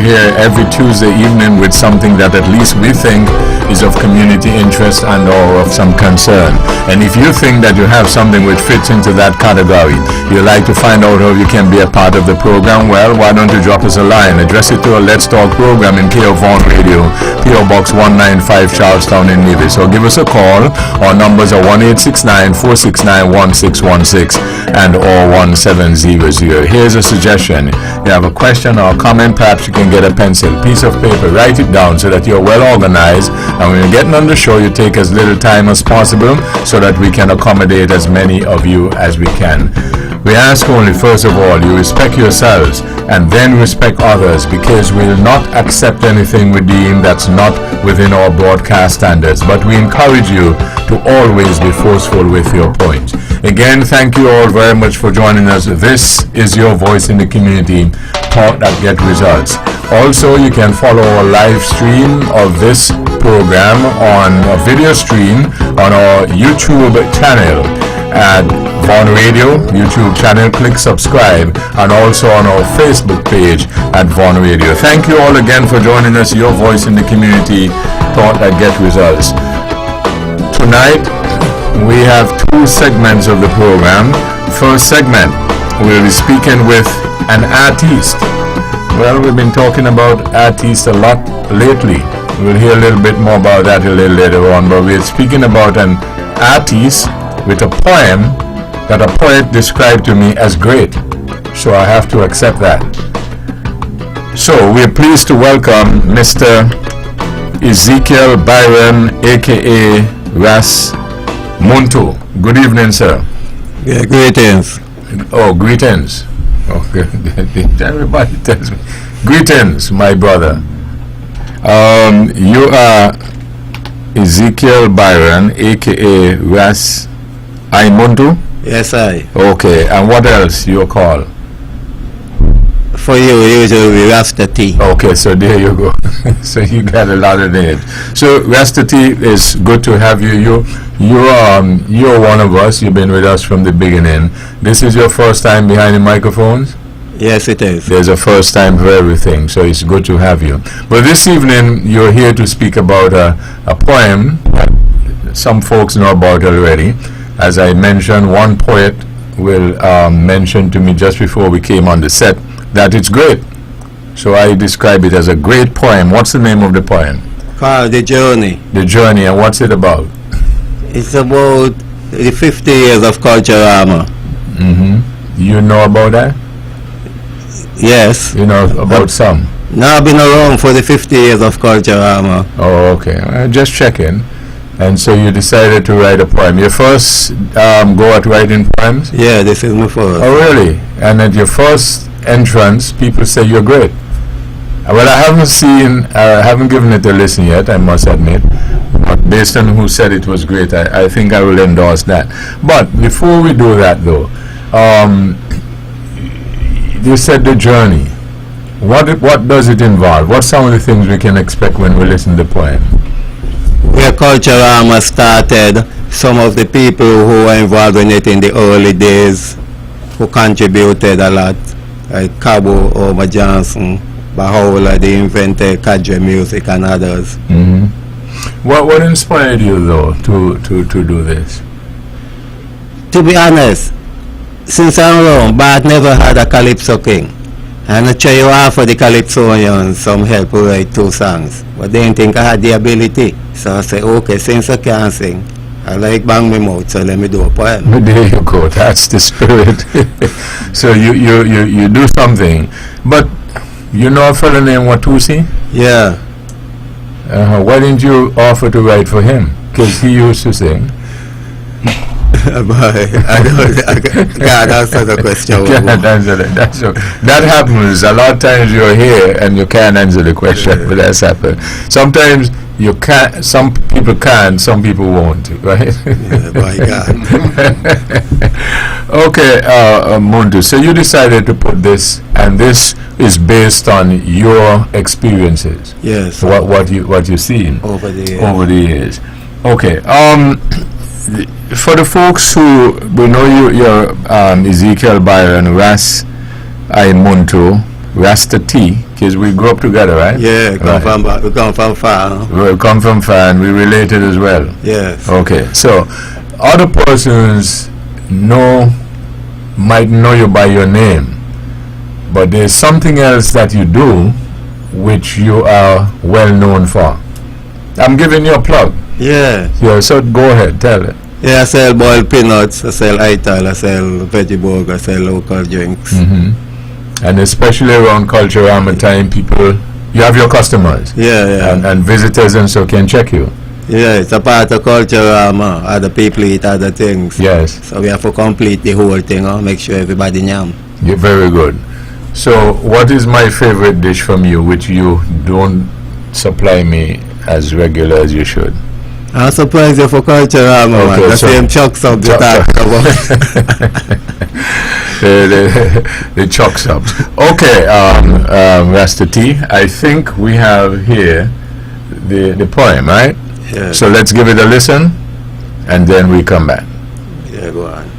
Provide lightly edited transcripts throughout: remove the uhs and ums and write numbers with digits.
are here every Tuesday evening with something that at least we think is of community interest and or of some concern. And if you think that you have something which fits into that category, you'd like to find out how you can be a part of the program, well, why don't you drop us a line? Address it to a Let's Talk program in K of Vaughan Radio, P.O. Box 195, Charlestown in Nevis. So give us a call. Our numbers are 1-869-469-1616 and or 1700. Here's a suggestion. You have a question or a comment, perhaps you can get a pencil, piece of paper, write it down so that you're well organized, and when you're getting on the show, you take as little time as possible so that we can accommodate as many of you as we can. We ask only, first of all, you respect yourselves and then respect others, because we will not accept anything we deem that's not within our broadcast standards, but we encourage you to always be forceful with your point. Again, thank you all very much for joining us. This is your voice in the community, talk that get results. Also, you can follow our live stream of this program on a video stream on our YouTube channel at Vaughan Radio YouTube channel. Click subscribe, and also on our Facebook page at Vaughan Radio. Thank you all again for joining us. Your voice in the community, thought that get results. Tonight we have two segments of the program. First segment, we'll be speaking with an artiste. Well, we've been talking about artists a lot lately. We'll hear a little bit more about that a little later on, but we're speaking about an artiste with a poem that a poet described to me as great. So I have to accept that. So we're pleased to welcome Mr. Ezekiel Byron, aka Ras Muntu. Good evening, sir. Yeah, greetings. Oh, greetings. Okay. Everybody tells me. Greetings, my brother. You are Ezekiel Byron, aka Ras Muntu? Yes, I. Okay, and what else you call? For you, usually Rasta T. Okay, so there you go. So you got a lot of names. So Rasta T, is good to have you. You're one of us. You've been with us from the beginning. This is your first time behind the microphones? Yes, it is. There's a first time for everything, so it's good to have you. But this evening, you're here to speak about a poem that some folks know about already. As I mentioned, one poet will mention to me just before we came on the set that it's great. So I describe it as a great poem. What's the name of the poem? Called The Journey. The Journey, and what's it about? It's about the 50 years of Culturama. Mm-hmm. You know about that? Yes. You know about some? No, I've been around for the 50 years of Culturama. Oh, okay. Just checking. And so you decided to write a poem. Your first go at writing poems? Yeah, this is my first. Oh, really? And at your first entrance, people say you're great. Well, I haven't given it a listen yet, I must admit. But based on who said it was great, I think I will endorse that. But before we do that, though, you said the journey. What does it involve? What's some of the things we can expect when we listen to the poem? Where Culturama started, some of the people who were involved in it in the early days, who contributed a lot, like Cabo, Oma Johnson, Bahola, they invented cadre music and others. Mm-hmm. What inspired you, though, to do this? To be honest, since I'm around, but never had a calypso king. And I try to offer the calypsonians some help to write 2 songs. But they didn't think I had the ability. So I said, okay, since I can't sing, I like bang my mouth, so let me do a poem. There you go, that's the spirit. So you do something. But you know a fellow named Watusi? Yeah. Why didn't you offer to write for him? Because he used to sing. God, answer the question. You can't answer that. That happens. A lot of times you're here and you can't answer the question, but that's happened. Sometimes you can't, some people can, some people won't, right? Yeah, my God. Okay, Muntu, so you decided to put this, and this is based on your experiences. Yes. What you've seen over the years. Okay. For the folks who know you're Ezekiel Byron, Ras Muntu, Rasta T, because we grew up together, right? Yeah, Right. we come from far. Huh? We come from far and we related as well. Yes. Okay, so other persons might know you by your name, but there's something else that you do which you are well known for. I'm giving you a plug. Yeah. So go ahead, tell it. Yeah, I sell boiled peanuts, I sell ital, I sell veggie burger, I sell local drinks. And especially around Culturama time, people, you have your customers. Yeah. And visitors and so can check you. Yeah, it's a part of Culturama. Other people eat other things. Yes. So we have to complete the whole thing, make sure everybody nyam. You're very good. So what is my favorite dish from you which you don't supply me as regular as you should? I'm surprised you for Culturama, man. The same chuck sub you talked about. the chuck subs. Okay, Rasta T, I think we have here the poem, right? Yeah. So let's give it a listen and then we come back. Yeah, go on.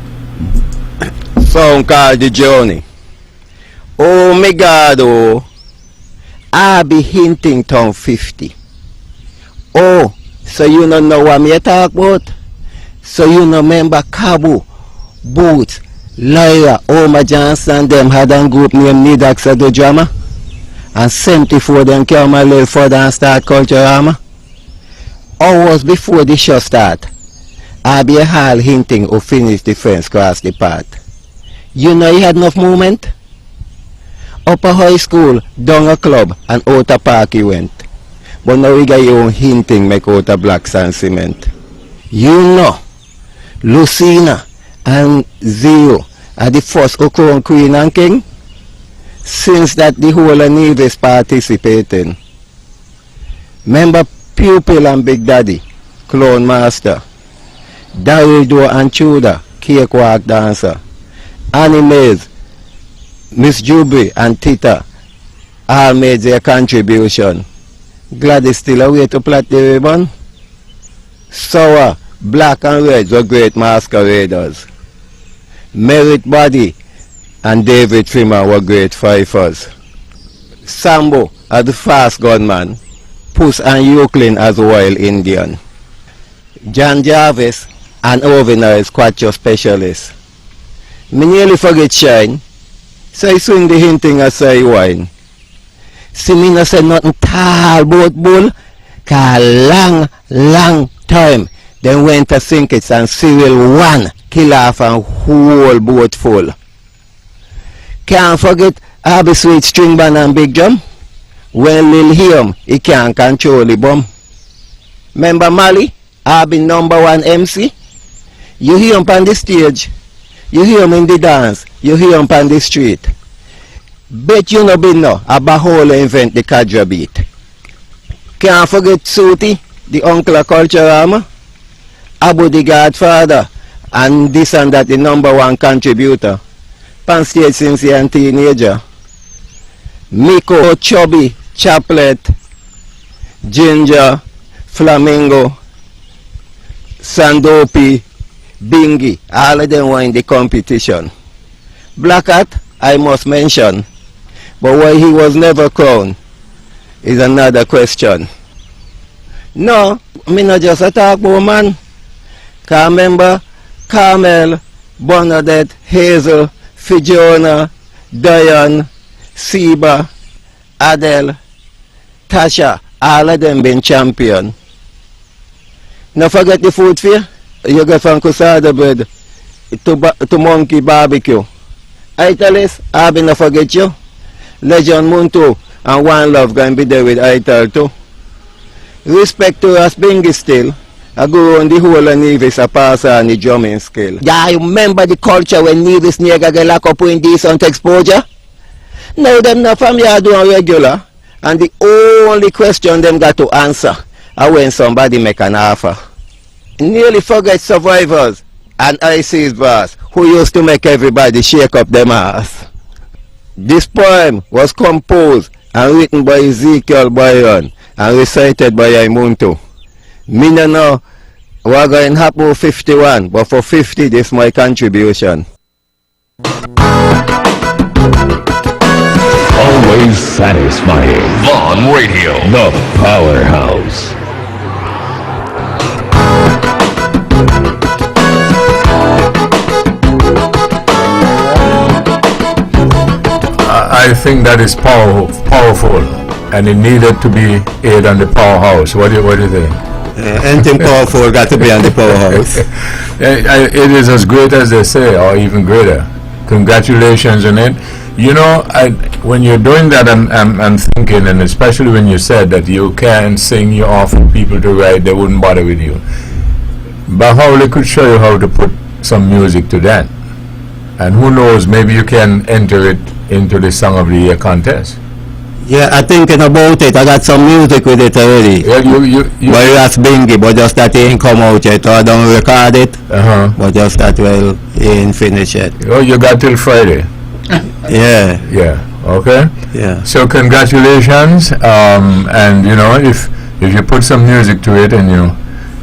Song called The Journey. Oh my God, oh, I be hinting town 50. Oh, so you don't know what me talk about? So you don't remember Kabu, Boots, Lyra, Oma Johnson, them had a group named Nidax at the drama? And 74 them came a little further and start Culturama? Hours before the show start, I be a hall hinting who finish the fence cross the path. You know he had enough movement? Upper high school, down a club, and out a park he went. But now he got your own hinting make out a black sand cement. You know, Lucina and Zero are the first who crown queen and king. Since that the whole of Nevis participating. Remember Pupil and Big Daddy, Clown Master, Daryl and Tudor, Cakewalk Dancer, Animes, Miss Juby and Tita all made their contribution. Gladys still away to plait the ribbon. Sour, Black and Red were great masqueraders. Merritt Body and David Trimmer were great fifers. Sambo as the fast gunman, Puss and Euclid as wild Indian. John Jarvis and Ovina is quattro specialist. Me nearly forget Shine, so I swing the hinting as I wine. See me no say nothing tall about bull, cause long time, then went to sink it and Cyril one, kill off and whole boat full. Can't forget Abby Sweet String Band and Big Drum. When Lil Hiam, he can't control the bomb. Remember Mali, Abby #1 MC? You hear him on the stage, you hear him in the dance, you hear him on the street. Bet you no been no, Abahola invent the Kadra beat. Can't forget Suti, the uncle of Culturama, Abu the Godfather, and this and that the #1 contributor. Pan stage since he a teenager. Miko, Chubby, Chaplet, Ginger, Flamingo, Sandopi, Bingy, all of them were in the competition. Black Hat, I must mention, but why he was never crowned is another question. No, me not just a talk about man. Cause remember Carmel, Bernadette, Hazel, Fiona, Diane, Seba, Adele, Tasha, all of them been champion. Now forget the food fair. You go from Cusada bread to Monkey Barbecue. Italis, I been not forget you. Legend Muntu and One Love going to be there with Ital too. Respect to us Bingy still. I go on the whole of Nevis a pass on the drumming skill. Yeah, you remember the culture when Nevis nigga get locked up in decent exposure? Now them not from here doing regular. And the only question them got to answer are when somebody make an offer. Nearly forget survivors and IC's boss who used to make everybody shake up them ass. This poem was composed and written by Ezekiel Byron and recited by Imuntu. Me no know what going to happen 51, but for 50 this is my contribution. All always satisfying. Vaughn Radio, the powerhouse. I think that is powerful, and it needed to be aired on the powerhouse. What do you think? Anything powerful got to be on the powerhouse. It is as great as they say, or even greater. Congratulations on it. You know, when you're doing that, I'm thinking, and especially when you said that you can sing, you offer people to write, they wouldn't bother with you. But Howley could show you how to put some music to that. And who knows, maybe you can enter it into the Song of the Year contest. Yeah, I thinking about it. I got some music with it already. Yeah, you But that's Bingy, but just that he ain't come out yet. So I don't record it. But just that, well, he ain't finished yet. Oh, you got till Friday. Yeah. Yeah. Okay. Yeah. So congratulations. And you know, if you put some music to it and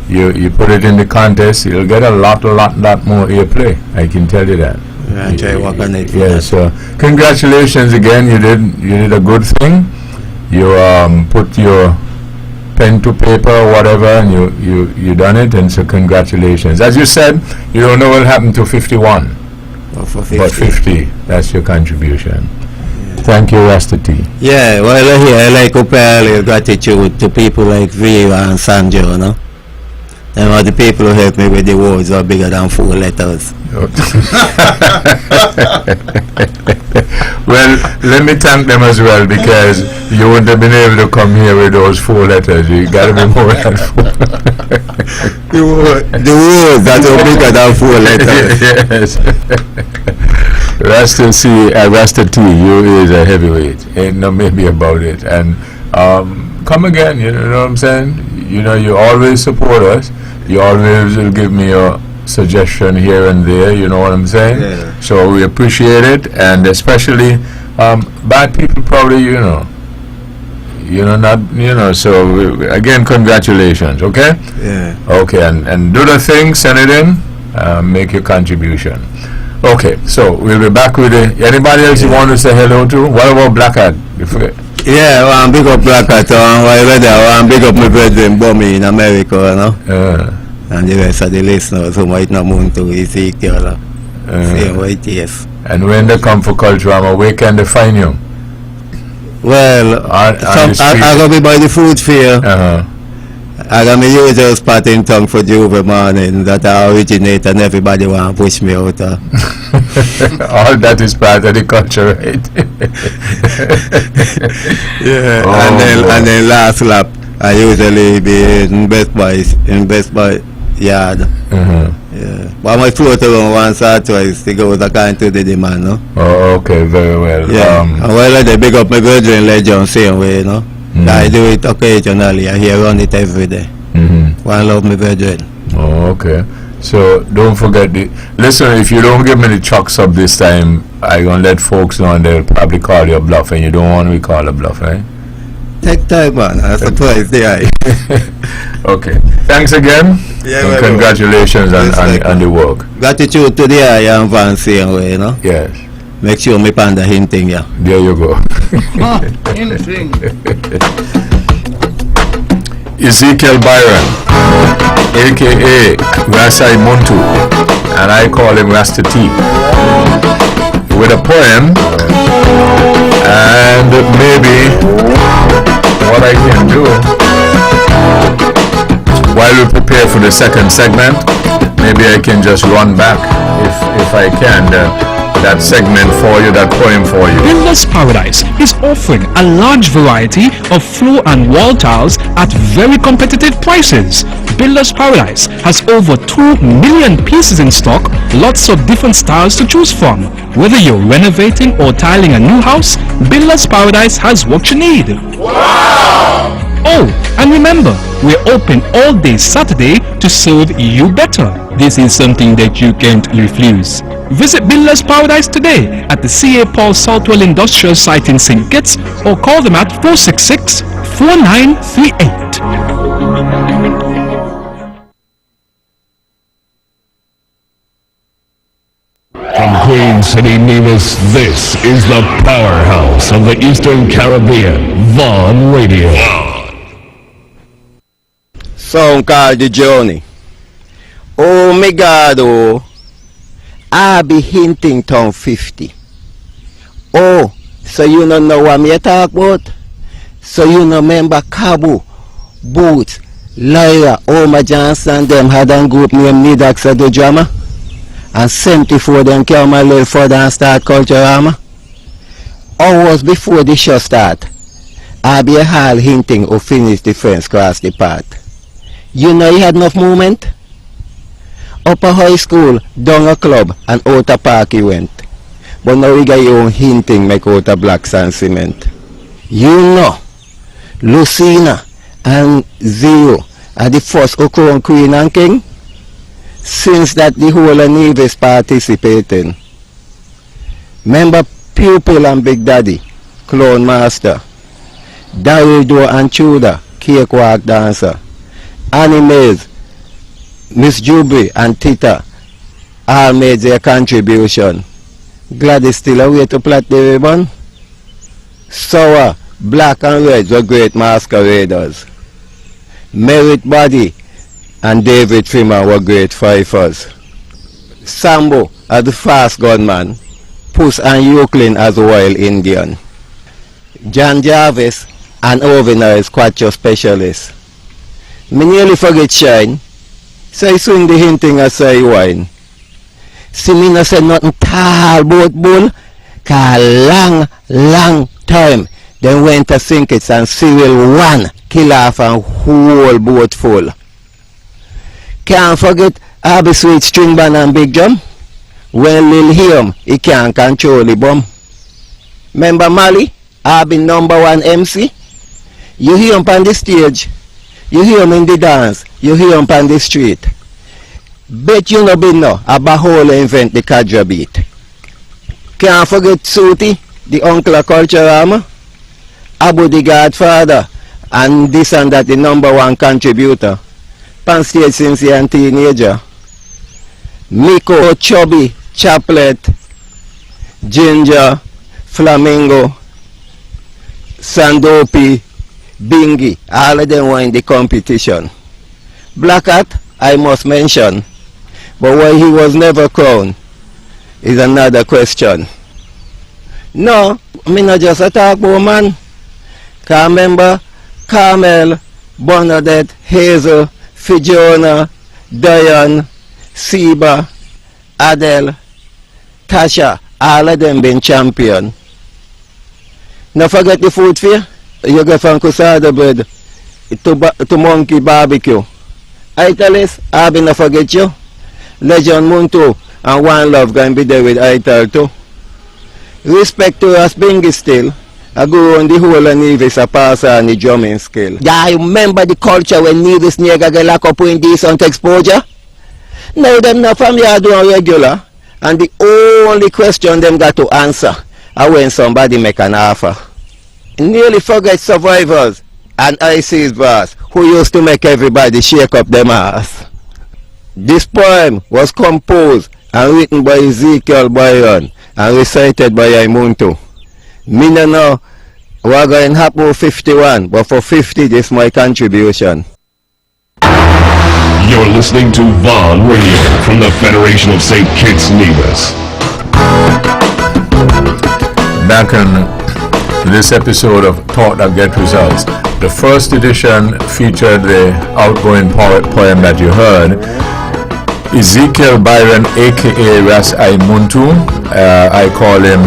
you put it in the contest, you'll get a lot more airplay. I can tell you that. Yeah, try work on it. Yeah. So congratulations again. You did a good thing. You put your pen to paper or whatever, and you done it. And so congratulations. As you said, you don't know what happened to 51. For 50. But 50, that's your contribution. Yeah. Thank you, Rasta T. Yeah, well, I like to pay gratitude to people like Viva and Sanjo, you know. Them are the people who help me with the words are bigger than 4 letters. Well, let me thank them as well, because you wouldn't have been able to come here with those 4 letters. You got to be more than 4. The words that are bigger than 4 letters. Yes. Rasta T, you is a heavyweight. Ain't no maybe about it. And come again, you know what I'm saying? You know, you always support us. You always will give me a suggestion here and there, you know what I'm saying? Yeah. So we appreciate it, and especially bad people probably, so again, congratulations, okay? Yeah. Okay, and do the thing, send it in, make your contribution. Okay, so we'll be back with anybody else you want to say hello to? What about Blackheart? You forget. Yeah, I want big up Blackheart, I want big up my brethren Bummy in America, you know? And the rest of the listeners who might not moon to Ezekiel, same way it is. And when they come for Culturama, where can they find you? Well, I go be by the food fair. I got my usual spot in town for Juve morning that I originate, and everybody want to push me out. All that is part of the culture, right? Yeah. Oh, and then last lap, I usually be in Best Buy yard. Yeah. But I float around once or twice to go to kind to the demand, no? Oh, okay, very well. Yeah. And while they big up my virgin legend same way, you know? I do it occasionally. I hear on it every day. One love my virgin. Oh, okay. So don't forget listen, if you don't give me the chucks up this time, I'm gonna let folks know and they'll probably call you a bluff, and you don't want to be called a bluff, right? Take time, man. I'm surprised. Yeah. Okay. Thanks again. Yeah, and congratulations on the work. Gratitude to the eye and Van same way, you know? Yes. Make sure me panda hinting, yeah. There you go. Anything. Ezekiel Byron, aka Rasai Muntu, and I call him Rasta T, with a poem, and maybe what I can do while we prepare for the second segment, maybe I can just run back if I can that segment for you, that poem for you. Builder's Paradise is offering a large variety of floor and wall tiles at very competitive prices. Builder's Paradise has over 2 million pieces in stock, lots of different styles to choose from. Whether you're renovating or tiling a new house, Builder's Paradise has what you need. Wow! Oh, and remember, we're open all day Saturday to serve you better. This is something that you can't refuse. Visit Builder's Paradise today at the C.A. Paul Southwell Industrial Site in St. Kitts, or call them at 466-4938. From Queen City, Nevis, this is the powerhouse of the Eastern Caribbean, Vaughn Radio. Song called The Journey. Oh my God, oh, I be hinting town 50. Oh, so you don't know what me talk about? So you don't remember Cabo, Boots, Lyra, Oma Johnson, them had a group named Nidax at the drama? And 74 them came a little further and start Culturama? Hours before the show start, I be a hall hinting who finish the fence cross the path. You know he had enough movement? Upper high school, down a club, and out a park he went. But now we got your own hinting make out a black sand cement. You know, Lucina and Zero are the first who crown queen and king. Since that the whole of Nevis participating. Remember Pupil and Big Daddy, Clown Master, Daryl and Tudor, Cakewalk Dancer, Animes, Miss Juby and Tita all made their contribution. Gladys still away to plait the ribbon. Sour, Black and Red were great masqueraders. Merritt Body and David Freeman were great fifers. Sambo as the fast gunman, Puss and Euclid as a wild Indian. John Jarvis and Ovina as quattro specialist. Me nearly forget Shine, so I swing the hinting as I wine. See me no say nothing tall about bull, cause long time then went to sink it and Cyril one kill off and whole boat full. Can't forget Abby Sweet String Band and Big Drum. When Lil Hiam, he can't control the bomb. Remember Mali, Abby #1 MC? You hear him on the stage, you hear him in the dance, you hear him on the street. Bet you no be no, Abahola invent the Kadra beat. Can't forget Suti, the uncle of Culturama, Abu the Godfather, and this and that the #1 contributor. Pan stage since he a teenager. Miko, Chubby, Chaplet, Ginger, Flamingo, Sandopi, Bingy, all of them were in the competition. Black Hat, I must mention, but why he was never crowned is another question. No, me not just a talk about man. Can remember Carmel, Bernadette, Hazel, Fiona, Diane, Seba, Adele, Tasha, all of them been champion. Not forget the food fair. You go from Cusada bread to Monkey Barbecue. Italis, I be not forget you. Legend Muntu and One Love going be there with Ital too. Respect to us Bingy still. I go on the whole of Nevis a pass on the drumming skill. Yeah, I remember the culture when Nevis nigga get lock up in decent exposure? Now them not from here doing regular, and the only question them got to answer are when somebody make an offer. Nearly forget Survivors and IC's boss who used to make everybody shake up them ass. This poem was composed and written by Ezekiel Byron and recited by Imuntu. Me no know we're going to happen 51, but for 50 this is my contribution. You're listening to Vaughn Radio from the Federation of St. Kitts Nevis. Back on this episode of Thought That Get Results. The first edition featured the outgoing poem that you heard. Ezekiel Byron, aka Ras Aimuntu. I call him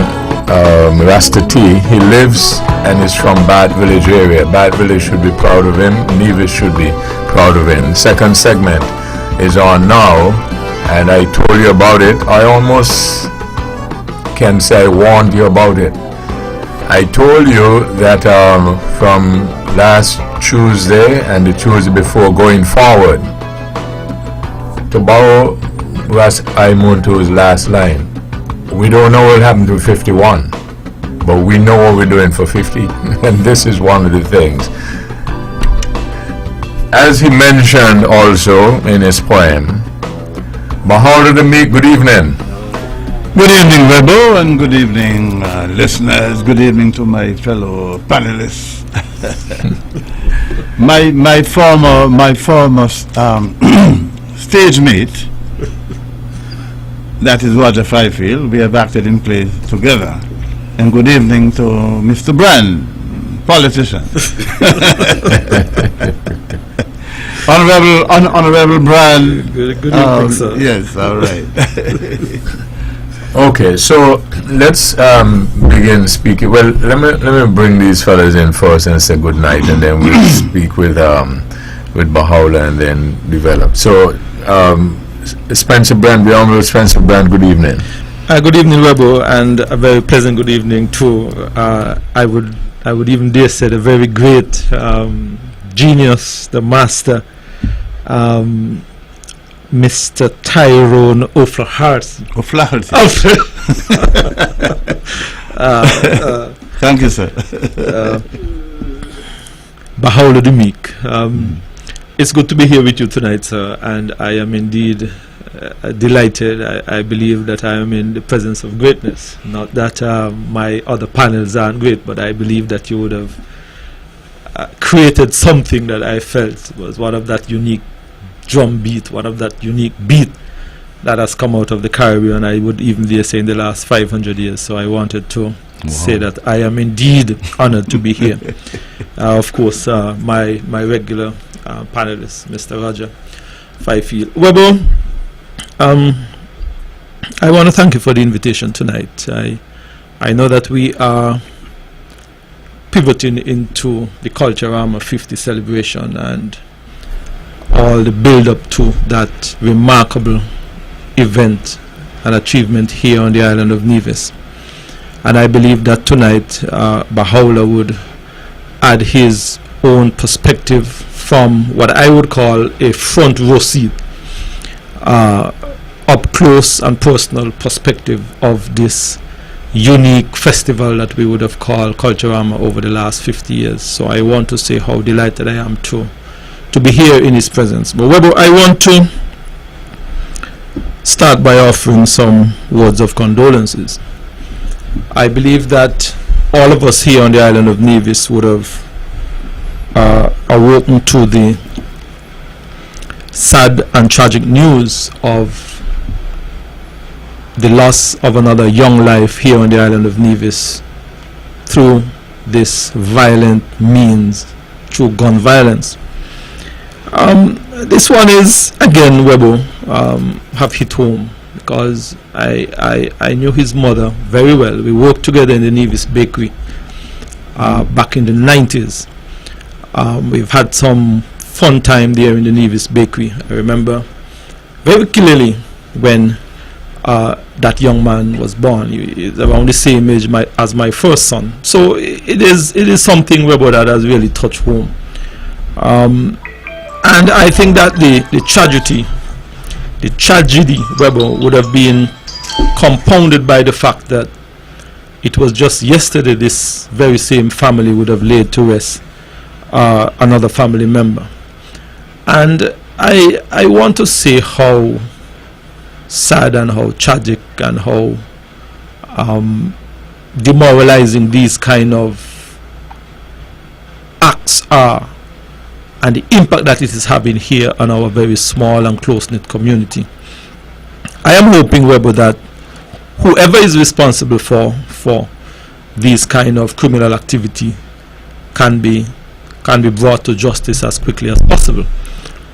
Rasta T. He lives and is from Bad Village area. Bad Village should be proud of him. Nevis should be proud of him. Second segment is on now, and I told you about it. I almost can say I warned you about it. I told you that from last Tuesday and the Tuesday before going forward, to borrow Ras Aimuntu's last line, we don't know what will happen to 51, but we know what we're doing for 50, and this is one of the things. As he mentioned also in his poem, Bahar the Meek, good evening. Good evening, Webbo, and good evening, listeners. Good evening to my fellow panelists. my former stage mate, that is Roger Fifield. We have acted in plays together. And good evening to Mr. Brand, politician. Honorable Brand. Good evening, sir. Yes, all right. Okay, so let's begin speaking. Well, let me bring these fellas in first and say good night, and then we'll speak with Bahaula and then develop. So, Spencer Brand, the Honorable Spencer Brand, good evening. Good evening, Webbo, and a very pleasant good evening too. I would even dare say the very great genius, the master, Mr. Tyrone O'Flaherty. Thank you, sir. Bahaula Dumik. It's good to be here with you tonight, sir, and I am indeed delighted. I believe that I am in the presence of greatness. Not that my other panels aren't great, but I believe that you would have created something that I felt was one of that unique drum beat, one of that unique beat that has come out of the Caribbean, I would even dare say in the last 500 years. So I wanted to say that I am indeed honored to be here. Of course, my regular panelist, Mr. Roger Fifield. Webbo, I want to thank you for the invitation tonight. I know that we are pivoting into the Culturama 50 celebration and all the build up to that remarkable event and achievement here on the island of Nevis. And I believe that tonight Bahaula would add his own perspective from what I would call a front row seat, up close and personal perspective of this unique festival that we would have called Culturama over the last 50 years. So I want to say how delighted I am to be here in his presence. But Webbo, I want to start by offering some words of condolences. I believe that all of us here on the island of Nevis would have awoken to the sad and tragic news of the loss of another young life here on the island of Nevis through this violent means, through gun violence. This one is, again, Webbo, have hit home, because I knew his mother very well. We worked together in the Nevis bakery back in the 90s. We've had some fun time there in the Nevis bakery. I remember very clearly when that young man was born. He is around the same age as my first son. So it is something, Webbo, that has really touched home. And I think that the tragedy, Webbo, would have been compounded by the fact that it was just yesterday this very same family would have laid to rest another family member. And I want to say how sad and how tragic and how demoralizing these kind of acts are, and the impact that it is having here on our very small and close-knit community. I am hoping, Webbo, that whoever is responsible for these kind of criminal activity can be brought to justice as quickly as possible,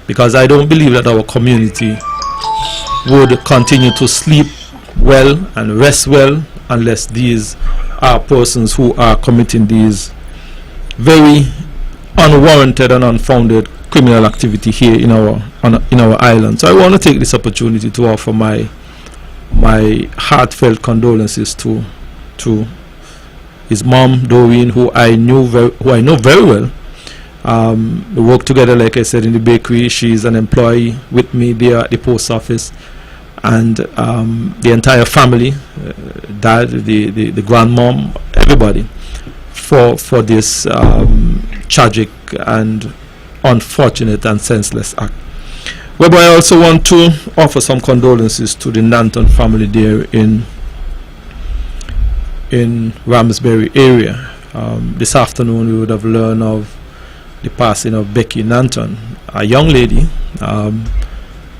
because I don't believe that our community would continue to sleep well and rest well unless these are persons who are committing these very unwarranted and unfounded criminal activity here in our island. So I want to take this opportunity to offer my heartfelt condolences to his mom, Doreen, who I know very well. We work together, like I said, in the bakery. She's an employee with me there at the post office, and the entire family, dad, the grandmom, everybody, for this tragic and unfortunate and senseless act. Whereby I also want to offer some condolences to the Nanton family there in in Ramsbury area. This afternoon we would have learned of the passing of Becky Nanton, a young lady.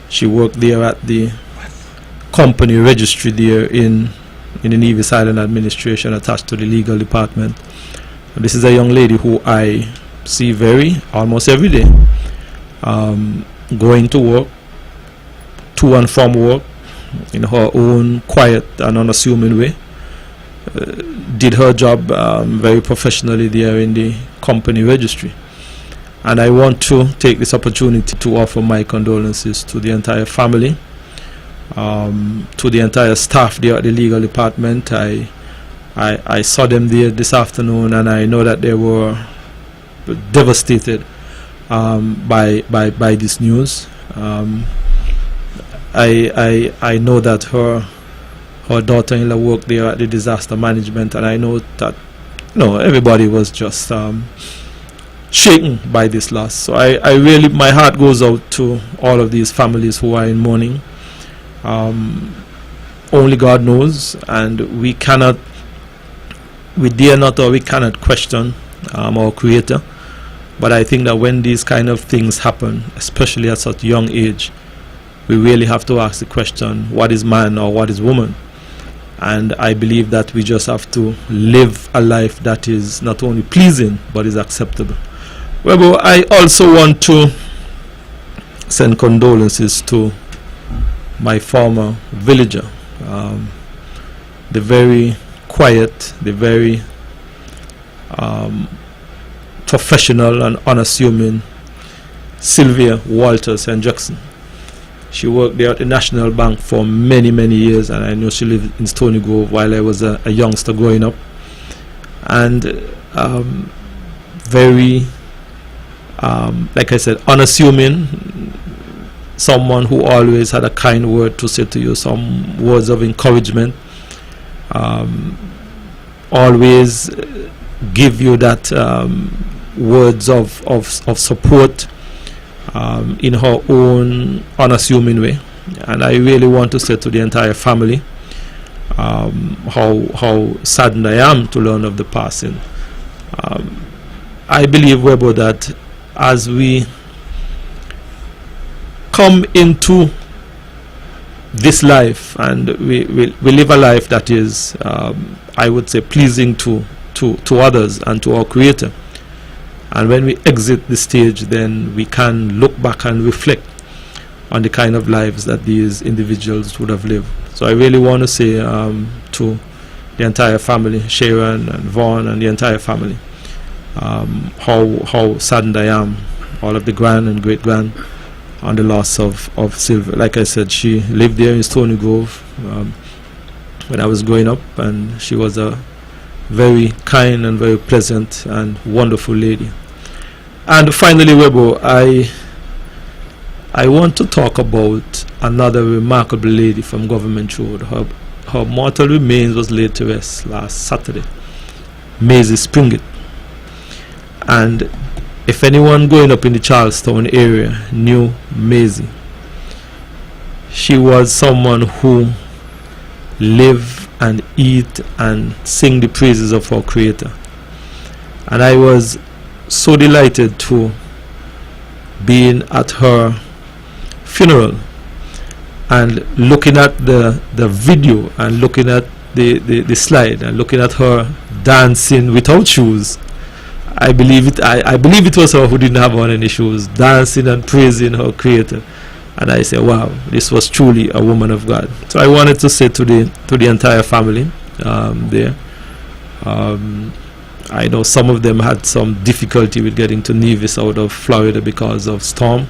She worked there at the company registry there in the Nevis Island Administration, attached to the legal department. And this is a young lady who I see almost every day, going to work, to and from work, in her own quiet and unassuming way. Did her job very professionally there in the company registry. And I want to take this opportunity to offer my condolences to the entire family, to the entire staff there at the legal department. I saw them there this afternoon, and I know that they were devastated by this news. I know that her daughter-in-law worked there at the disaster management, and I know that everybody was just shaken by this loss. So I really, my heart goes out to all of these families who are in mourning. Only God knows, and we dare not, or we cannot question our Creator. But I think that when these kind of things happen, especially at such young age, we really have to ask the question, what is man or what is woman? And I believe that we just have to live a life that is not only pleasing but is acceptable. Well, I also want to send condolences to my former villager, the very quiet, the very professional and unassuming Sylvia Walters and Jackson. She worked there at the National Bank for many, many years, and I know she lived in Stony Grove while I was a youngster growing up. And very, like I said, unassuming, someone who always had a kind word to say to you, some words of encouragement, always give you that words of support in her own unassuming way. And I really want to say to the entire family how saddened I am to learn of the passing. I believe, Webbo, that as we come into this life and we live a life that is, I would say, pleasing to others and to our Creator, and when we exit the stage, then we can look back and reflect on the kind of lives that these individuals would have lived. So I really want to say to the entire family, Sharon and Vaughn and the entire family, how saddened I am, all of the grand and great grand, on the loss of Sylvia. Like I said, she lived there in Stony Grove when I was growing up, and she was a very kind and very pleasant and wonderful lady. And finally, Webbo, I want to talk about another remarkable lady from Government Road. Her mortal remains was laid to rest last Saturday, Maisie Springett. And if anyone going up in the Charlestown area knew Maisie, she was someone who lived and eat and sing the praises of our Creator. And I was so delighted to being at her funeral and looking at the video and looking at the slide and looking at her dancing without shoes. I believe it was her who didn't have on any shoes, dancing and praising her Creator. And I say, wow, this was truly a woman of God. So I wanted to say to the entire family there. I know some of them had some difficulty with getting to Nevis out of Florida because of storm.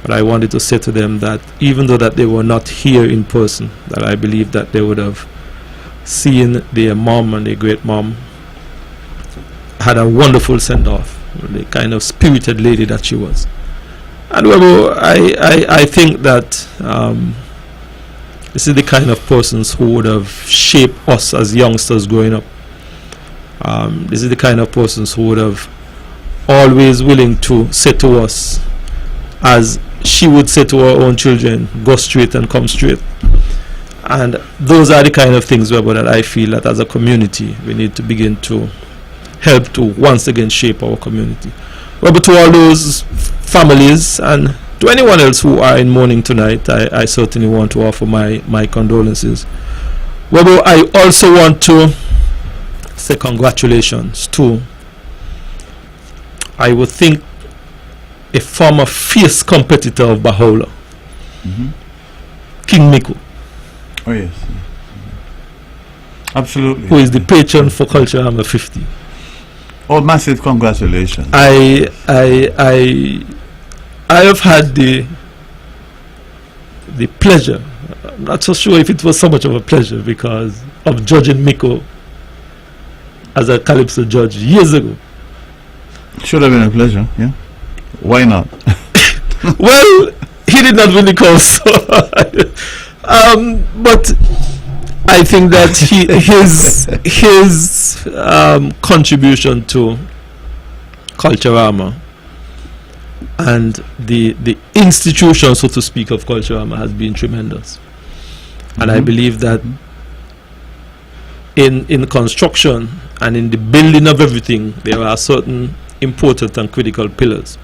But I wanted to say to them that even though that they were not here in person, that I believe that they would have seen their mom and their great mom had a wonderful send-off, the kind of spirited lady that she was. And well, I think that this is the kind of persons who would have shaped us as youngsters growing up. This is the kind of persons who would have always willing to say to us, as she would say to her own children, go straight and come straight. And those are the kind of things, Webbo, that I feel that as a community we need to begin to help to once again shape our community. Webbo, to all those families and to anyone else who are in mourning tonight, I certainly want to offer my condolences. Webbo, I also want to say congratulations to, I would think, a former fierce competitor of Bahola, King Miko. Oh yes, absolutely. Who is the patron for Culturama 50. Oh, massive congratulations. I have had the pleasure, I'm not so sure if it was so much of a pleasure, because of judging Miko as a Calypso judge years ago. Should have been a pleasure, yeah. Why not? Well, he did not really call, so but I think that his contribution to Culturama and the institution, so to speak, of Culturama has been tremendous. And I believe that in construction and in the building of everything, there are certain important and critical pillars.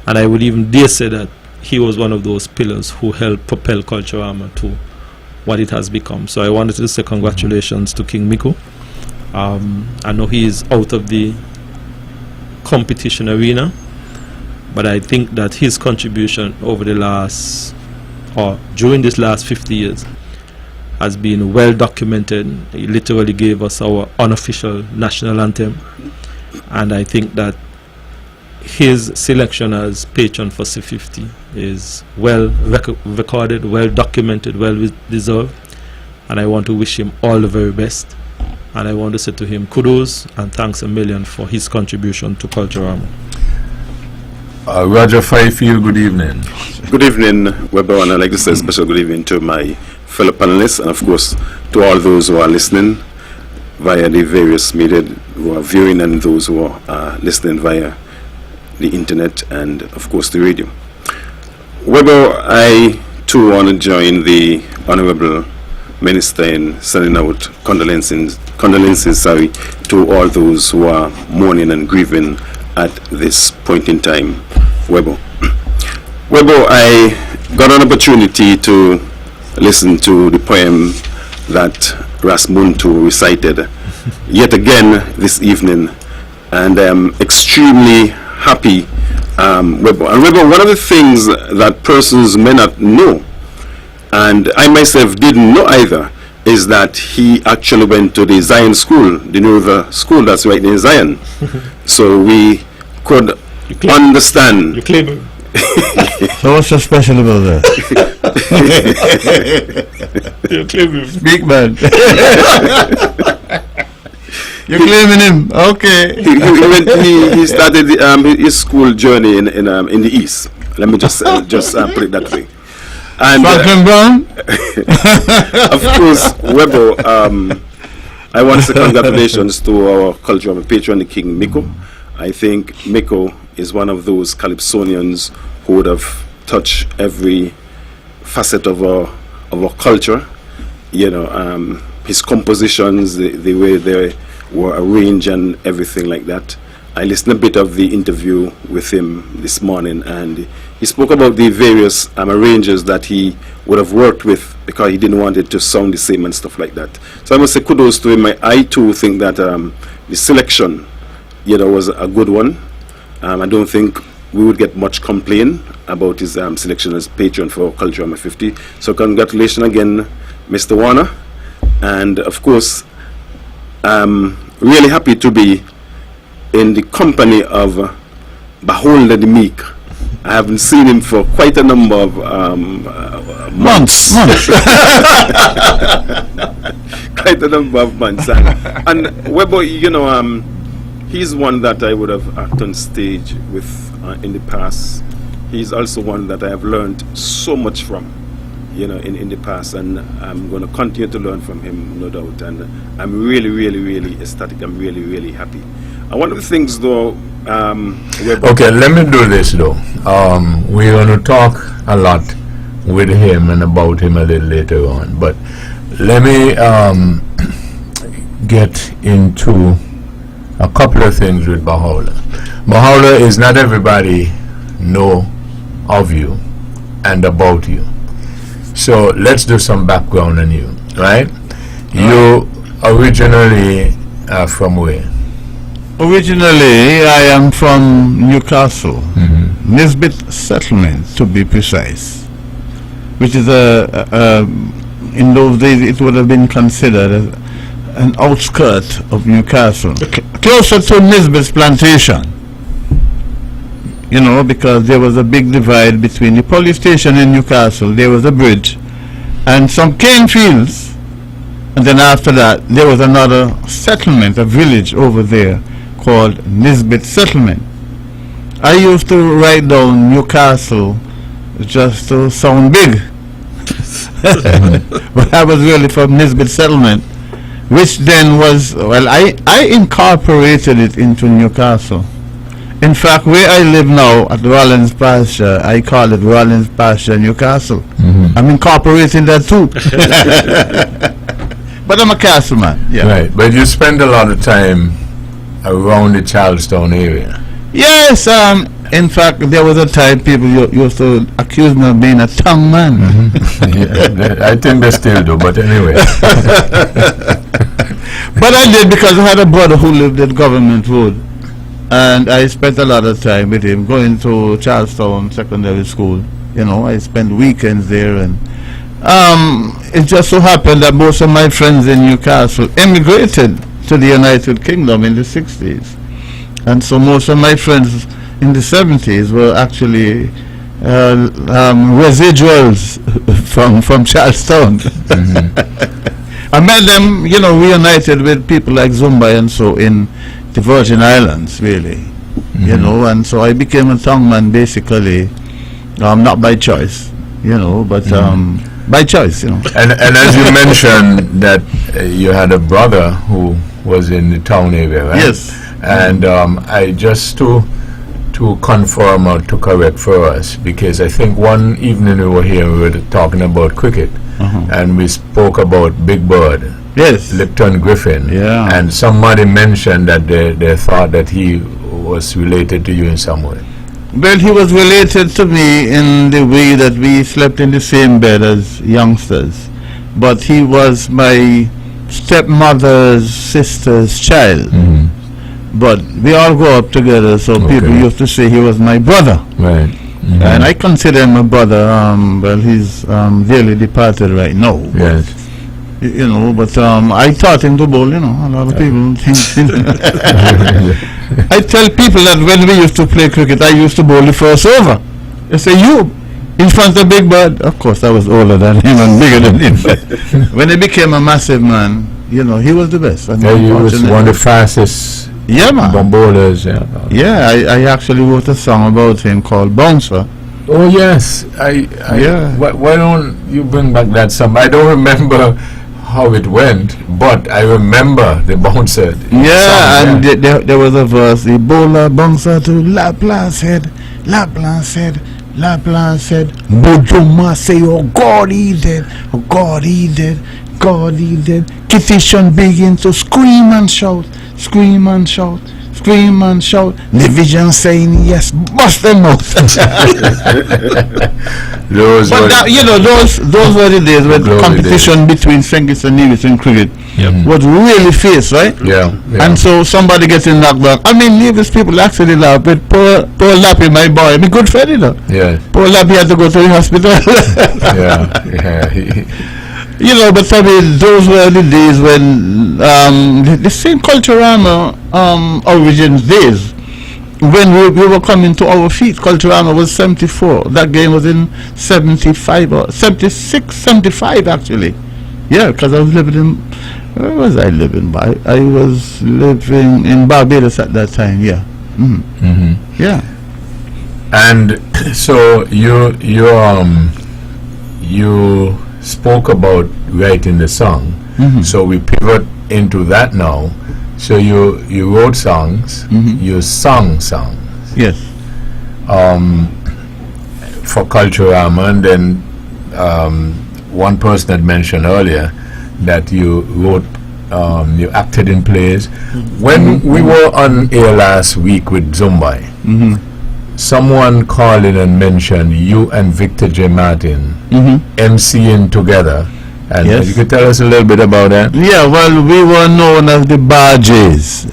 And I would even dare say that he was one of those pillars who helped propel Culturama to what it has become. So I wanted to say congratulations to King Miko. I know he is out of the competition arena, but I think that his contribution over the last, or during this last 50 years, has been well documented. He literally gave us our unofficial national anthem, and I think that his selection as patron for C50 is well recorded, well documented, well deserved, and I want to wish him all the very best, and I want to say to him kudos and thanks a million for his contribution to Culturama. Roger Fifield, good evening. Good evening, Webbo, and I'd like to say a special good evening to my fellow panelists, and of course to all those who are listening via the various media, who are viewing, and those who are listening via the internet and of course the radio. Webbo, I too want to join the Honorable Minister in sending out condolences to all those who are mourning and grieving at this point in time. Webbo, I got an opportunity to listen to the poem that Ras Muntu recited yet again this evening, and I am extremely happy, Webbo. And Webbo, one of the things that persons may not know, and I myself didn't know either, is that he actually went to the Zion school, the Nova school that's right in Zion. So we could understand. You claim him. So what's so special about that? You claim him. Big man. You're claiming him, okay. He started his school journey in the east. Let me just put it that way. And Franklin Brown. Of course, Webbo, I want to say congratulations to our Culturama patron, the King Miko. I think Miko is one of those Calypsonians who would have touched every facet of our culture. You know, his compositions, the way they were arranged and everything like that. I listened a bit of the interview with him this morning, and he spoke about the various arrangers that he would have worked with because he didn't want it to sound the same and stuff like that. So I must say kudos to him. I too think that the selection, you know, was a good one. I don't think we would get much complaint about his selection as patron for Culturama 50. So congratulations again, Mr. Warner, and of course, really happy to be in the company of Bahola the Meek. I haven't seen him for quite a number of months. Quite a number of months. And Webbo, you know, he's one that I would have acted on stage with in the past. He's also one that I have learned so much from, you know, in the past, and I'm going to continue to learn from him, no doubt. And I'm really, really, really ecstatic. I'm really, really happy. And one of the things, though, okay, let me do this though. We're going to talk a lot with him and about him a little later on. But let me get into a couple of things with Baha'u'llah. Baha'u'llah is not everybody know of you and about you. So let's do some background on you, right? You originally are from where? Originally, I am from Newcastle, Nisbet Settlement, to be precise, which is in those days it would have been considered an outskirt of Newcastle, closer to Nisbet's plantation. You know, because there was a big divide between the police station in Newcastle, there was a bridge, and some cane fields, and then after that there was another settlement, a village over there called Nisbet Settlement. I used to write down Newcastle just to sound big, but I was really from Nisbet Settlement, which then was, well, I incorporated it into Newcastle. In fact, where I live now at Rollins Pasture, I call it Rollins Pasture Newcastle. I'm incorporating that too. But I'm a castle man. Yeah. Right, but you spend a lot of time around the Charlestown area. Yes, in fact, there was a time people used to accuse me of being a tongue man. Yeah, I think they still do, but anyway. But I did because I had a brother who lived at Government Road, and I spent a lot of time with him going to Charlestown Secondary School. You know, I spent weekends there, and it just so happened that most of my friends in Newcastle immigrated to the United Kingdom in the 60s. And so most of my friends in the 70s were actually residuals from Charlestown. I met them, you know, reunited with people like Zumba and so in the Virgin Islands, really. You know, and so I became a tongue man basically, not by choice, you know, but by choice, you know. And as you mentioned that you had a brother who was in the town area, right? Yes. And I just to confirm or to correct for us, because I think one evening we were here, we were talking about cricket, and we spoke about Big Bird, Yes. Lipton Griffin, Yeah. and somebody mentioned that they thought that he was related to you in some way. Well, he was related to me in the way that we slept in the same bed as youngsters, but he was my stepmother's sister's child. But we all grew up together, so people used to say he was my brother. Right. And I consider him a brother. Well, he's dearly departed right now. Yes. You know, but I taught him to bowl, you know. A lot of people think. I tell people that when we used to play cricket, I used to bowl the first over. They say, you, in front of Big Bird. Of course, I was older than him and bigger than him. When he became a massive man, you know, he was the best. And Yeah, he was one of the fastest bowlers. Yeah. Yeah, I actually wrote a song about him called Bouncer. Oh yes, Yeah. Why don't you bring back that song? I don't remember how it went, but I remember the bouncer. Yeah, and there was a verse. The bowler bouncer to Laplace head, Laplace head, Laplace head. Bojoma say, oh God he dead, oh God he dead, God he dead. Kitty begin to scream and shout, scream and shout, scream and shout. The vision saying yes, bust them out. Those But were that, you know, those were the days when Glory competition between Sengis and Nevis in cricket was really fierce, right? yeah. And so somebody getting knocked back. I mean, Nevis people actually laugh, but poor Lappy, my boy, I'm a good friend, you know. Yeah. Poor Lappy had to go to the hospital. Yeah. You know, but I mean, those were the days when the same Culturama origins days. When we were coming to our feet, Culturama was 74. That game was in 75 or 76, 75 actually. Yeah, because I was living in, where was I living? I was living in Barbados at that time, yeah. Yeah. And so you spoke about writing the song. So we pivot into that now. So you wrote songs, you sung songs Yes. for Culturama, and then one person had mentioned earlier that you wrote, you acted in plays. When we were on air last week with Zumbai, someone called in and mentioned you and Victor J. Martin MCing together. And Yes. you could tell us a little bit about that? Yeah, well, we were known as the Bar J's.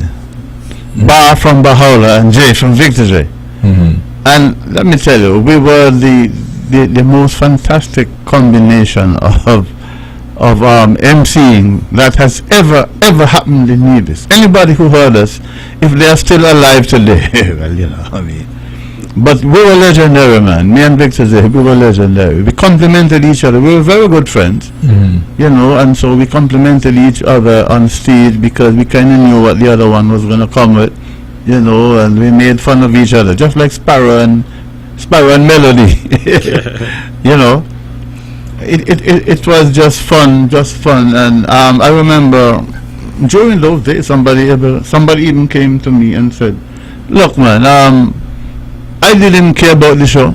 Bar from Bahola and J from Victor J. And let me tell you, we were the most fantastic combination of MCing that has ever happened in Nevis. Anybody who heard us, if they are still alive today, well, you know, I mean. But we were legendary, man. Me and Victor J, we were legendary. We complimented each other. We were very good friends, you know, and so we complimented each other on stage because we kind of knew what the other one was going to come with, you know, and we made fun of each other, just like Sparrow and Melody, you know. It was just fun, and I remember during those days somebody even came to me and said, "Look, man, I didn't care about the show.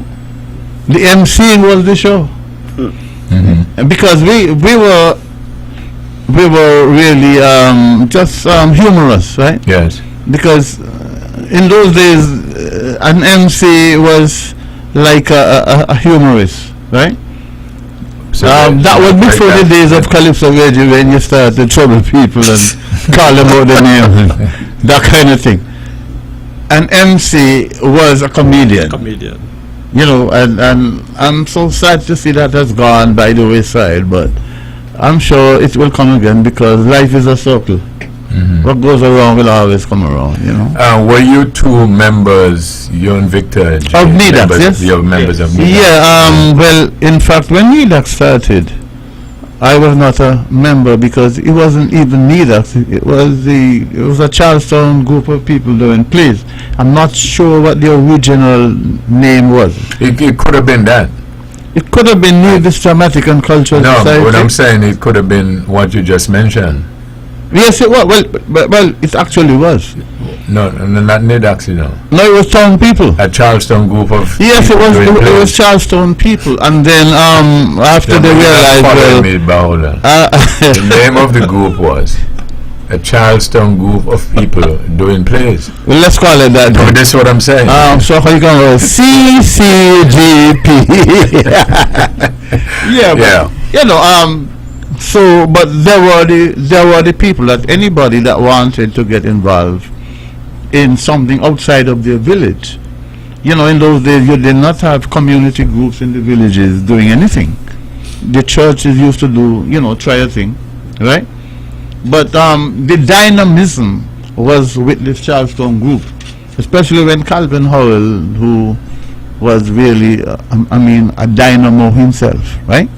The MCing was the show, because we were really just humorous, right? Yes. Because in those days an MC was like a humorist, right? So That was before the days of Calypso Radio, when you started to trouble people and call them out their name and that kind of thing. An MC was a comedian. You know, and I'm so sad to see that has gone by the wayside, but I'm sure it will come again because life is a circle. What goes around will always come around, you know. Were you two members, you and Victor J, Of NEDAX, members, yes? You're members of NEDAX? Yeah, well, in fact, when NEDAX started, I was not a member because it wasn't even NEDAX. It was a Charlestown group of people doing plays. I'm not sure what the original name was. It could have been that. It could have been Nevis Dramatic and Cultural No, Society. what I'm saying, it could have been what you just mentioned. Yes, it was. Well, it actually was. No, not NEDAX, you know. No, it was town people. A Charleston group of Yes, it people was. doing It plays. was Charlestown people, and then after they You're not realized, following well, me, Bahola. The name of the group was a Charleston group of people doing plays. well, let's call it that. No, then. that's what I'm saying. So how you can go CCGP? Yeah, but, Yeah. you know, so but there were the people that anybody that wanted to get involved in something outside of their village. You know, in those days you did not have community groups in the villages doing anything. The churches used to do, you know, try a thing, right? But the dynamism was with this Charleston group, especially when Calvin Howell, who was really, a dynamo himself, right?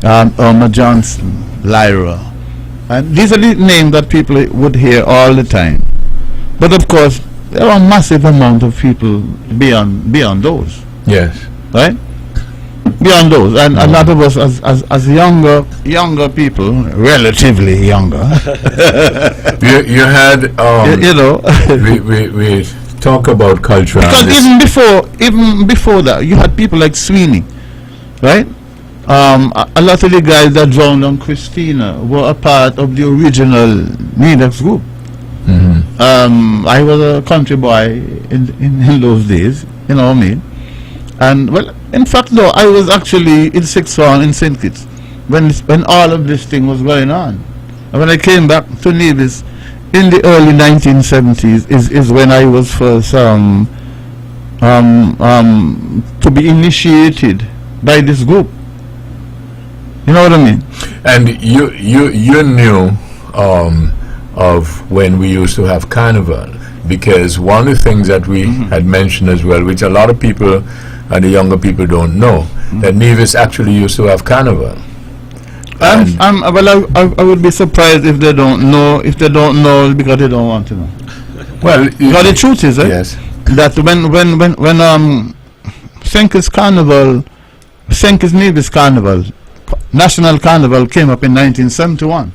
Irma Johnson, Lyra. And these are the names that people would hear all the time. But of course, there are a massive amount of people beyond those, Yes. right? Beyond those, and a lot of us as younger people, relatively younger, You had, you know, we talk about culture. because even before that, you had people like Sweeney, right? A lot of the guys that drowned on Christina were a part of the original NEDAX group. I was a country boy in those days, you know what I mean? And well, in fact, though, I was actually in sixth form in St. Kitts when all of this thing was going on. And when I came back to Nevis in the early 1970s is when I was first to be initiated by this group. You know what I mean? And you knew of when we used to have carnival, because one of the things that we had mentioned as well, which a lot of people and the younger people don't know, that Nevis actually used to have carnival. Well, I would be surprised if they don't know. If they don't know, because they don't want to know. Well, Because the truth is, yes, that when St. Kitts Carnival, St. Kitts Nevis Carnival, National Carnival came up in 1971.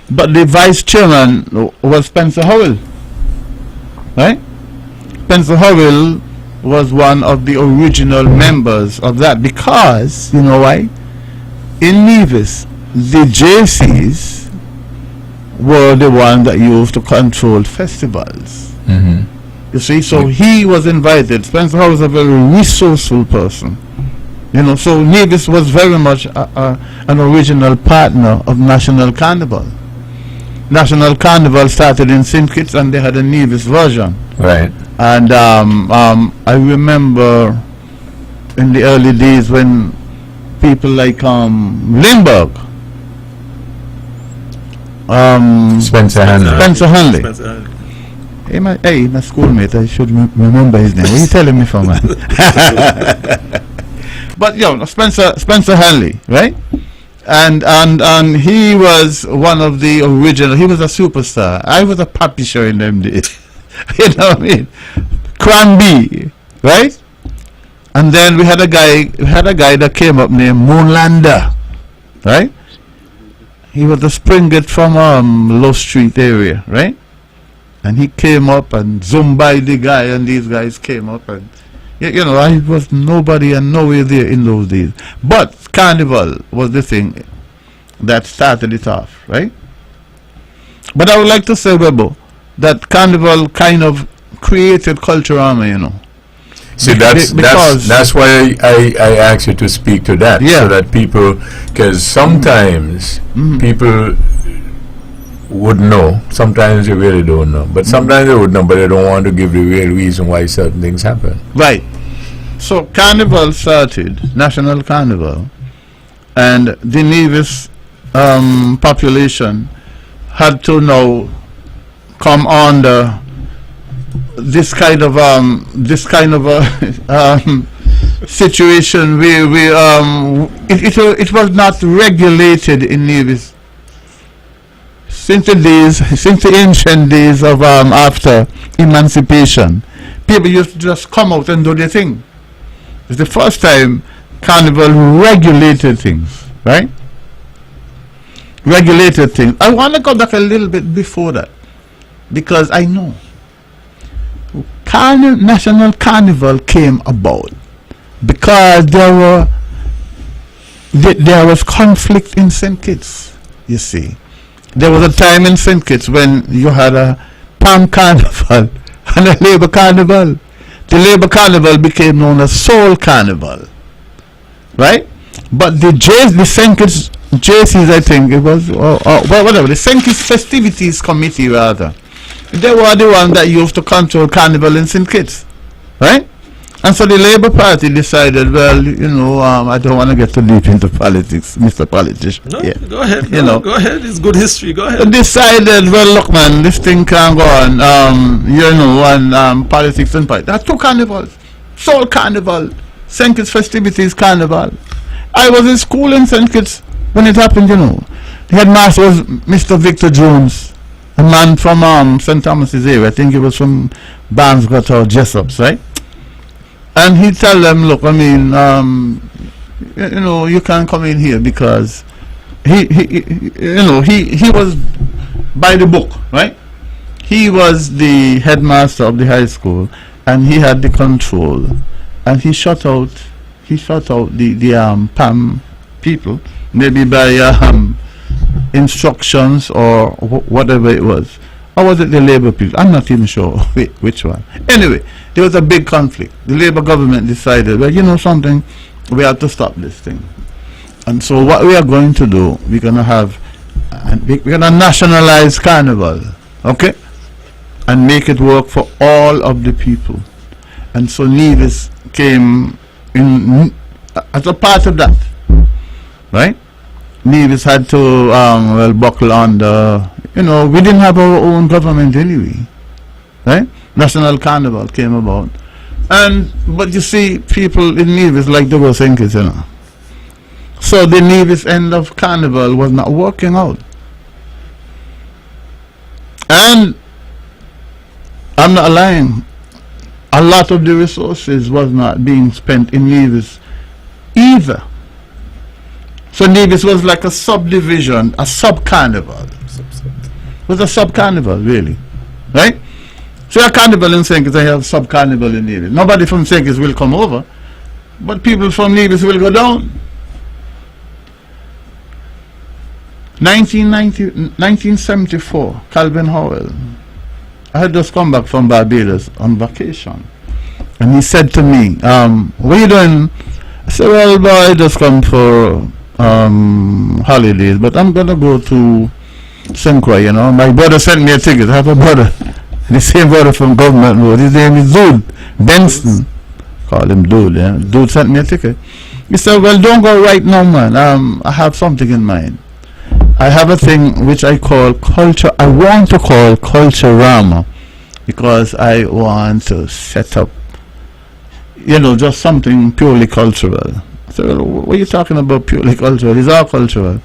But the vice chairman was Spencer Howell, right? Spencer Howell was one of the original members of that, because, you know why? In Nevis, the JCs were the one that used to control festivals. You see, so he was invited. Spencer Howe was a very resourceful person. You know, so Nevis was very much an original partner of National Carnival. National Carnival started in St. Kitts, and they had a Nevis version. Right. And I remember in the early days when people like Lindbergh, Spencer Hanley. Spencer Hanley. Spencer Hanley. Hey, my schoolmate, I should remember his name. What are you telling me for, man? But, you know, Spencer Hanley, right? And he was one of the original. He was a superstar. I was a publisher in them days. You know what I mean? Cranby, right? And then we had a guy that came up named Moonlander, right? He was a Springate from Low Street area, right? And he came up and zoomed by the guy, and these guys came up, and you know, I was nobody and nowhere there in those days. But Carnival was the thing that started it off, right? But I would like to say, Webbo, that Carnival kind of created Culturama, you know. See, that's why I asked you to speak to that, Yeah. so that people, because sometimes people would know, sometimes they really don't know, but sometimes they would know, but they don't want to give the real reason why certain things happen. Right. So Carnival started, National Carnival, and the Nevis population had to now come under this kind of situation where it was not regulated in Nevis. Since the ancient days of after emancipation, people used to just come out and do their thing. It's the first time Carnival regulated things, right? Regulated things. I want to go back a little bit before that, because I know National Carnival came about because there was conflict in St. Kitts, you see. There was a time in St. Kitts when you had a Palm Carnival and a Labour Carnival. The Labour Carnival became known as Soul Carnival, right? But the St. Kitts JCs, I think it was, well, whatever, the St. Kitts Festivities Committee, rather, they were the one that used to control Carnival in St. Kitts, right? And so the Labour Party decided, well, you know, I don't want to get too deep into politics, Mr. Politician. No, Yeah. go ahead. You know. Go ahead. It's good history. Go ahead. Decided, well, look, man, this thing can't go on. You know, and politics and politics. There are two carnivals: Soul Carnival, St. Kitts Festivities Carnival. I was in school in St. Kitts when it happened. You know, the headmaster was Mr. Victor Jones, a man from St. Thomas's area. I think he was from Barnescott or Jessops, right? And he tell them, look, I mean, you know, you can't come in here because he was by the book, right? He was the headmaster of the high school, and he had the control, and he shut out the PAM people, maybe by instructions or whatever it was. Or was it the Labour people? I'm not even sure which one. Anyway, there was a big conflict. The Labour government decided, well, you know something, we have to stop this thing. And so what we are going to do, we're going to nationalize Carnival, okay? And make it work for all of the people. And so Nevis came in as a part of that, right? Nevis had to, well, buckle under. You know, we didn't have our own government anyway, right? National Carnival came about, but you see, people in Nevis like to go St. Kitts, you know. So the Nevis end of Carnival was not working out, and I'm not lying. A lot of the resources was not being spent in Nevis either. So Nevis was like a subdivision, a sub-carnival. It was a sub-carnival, really, right? So a carnival in St. Kitts, I have sub-carnival in Nevis. Nobody from St. Kitts will come over, but people from Nevis will go down. 1974, Calvin Howell. I had just come back from Barbados on vacation. And he said to me, what are you doing? I said, well, boy, I just come for holidays, but I'm going to go to St. Croix, you know. My brother sent me a ticket. I have a brother, the same brother from Government Road. His name is Dude Benson. Call him Dude, yeah. Dude sent me a ticket. He said, well, don't go right now, man. I have something in mind. I have a thing which I call culture. I want to call Culturama because I want to set up, you know, just something purely cultural. So, well, what are you talking about purely cultural? It's all cultural.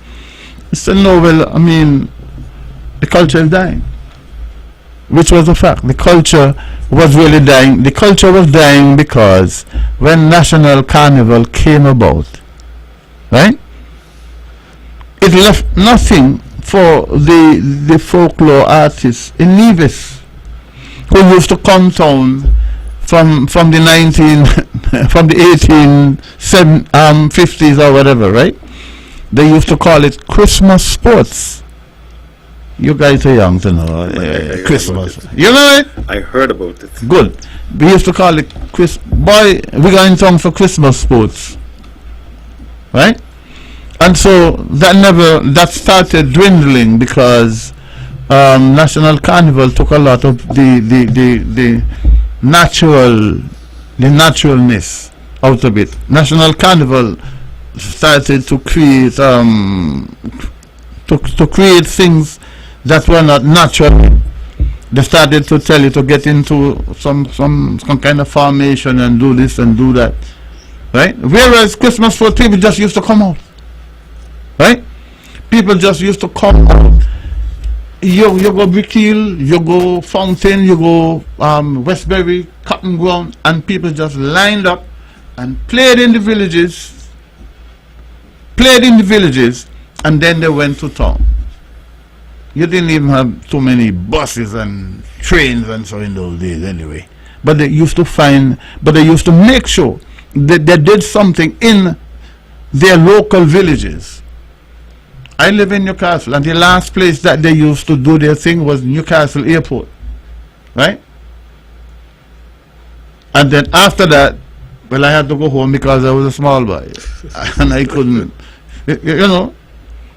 I said, no, well, I mean, the culture is dying. Which was a fact. The culture was really dying. The culture was dying because when National Carnival came about, right? It left nothing for the folklore artists in Nevis who used to come down from the 1850s or whatever, right? They used to call it Christmas sports. You guys are young to know Christmas. You know it? I heard about it. Good. We used to call it boy, we got in town for Christmas sports, right? And so that started dwindling because National Carnival took a lot of the naturalness out of it. National Carnival started to create to create things that were not natural. They started to tell you to get into some kind of formation and do this and do that, right? Whereas Christmas for people just used to come out. Right? People just used to come out. You go Brickhill, you go Fountain, you go Westbury, Cotton Ground, and people just lined up and played in the villages, and then they went to town. You didn't even have too many buses and trains and so in those days anyway. But they used to make sure that they did something in their local villages. I live in Newcastle, and the last place that they used to do their thing was Newcastle Airport, right? And then after that, well, I had to go home because I was a small boy, and I couldn't, you know,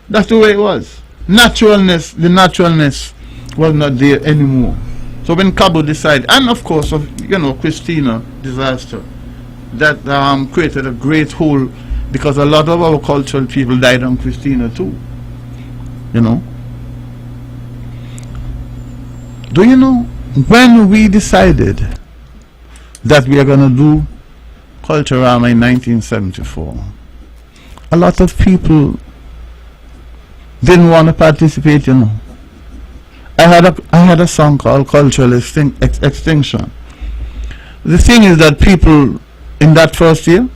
that's the way it was. The naturalness was not there anymore. So when Cabo decided, and of course, you know, Christina disaster, that created a great hole because a lot of our cultural people died on Christina too. You know. Do you know when we decided that we are going to do Culturama in 1974, a lot of people didn't want to participate, you know. I had a song called Cultural Extinction. The thing is that people in that first year,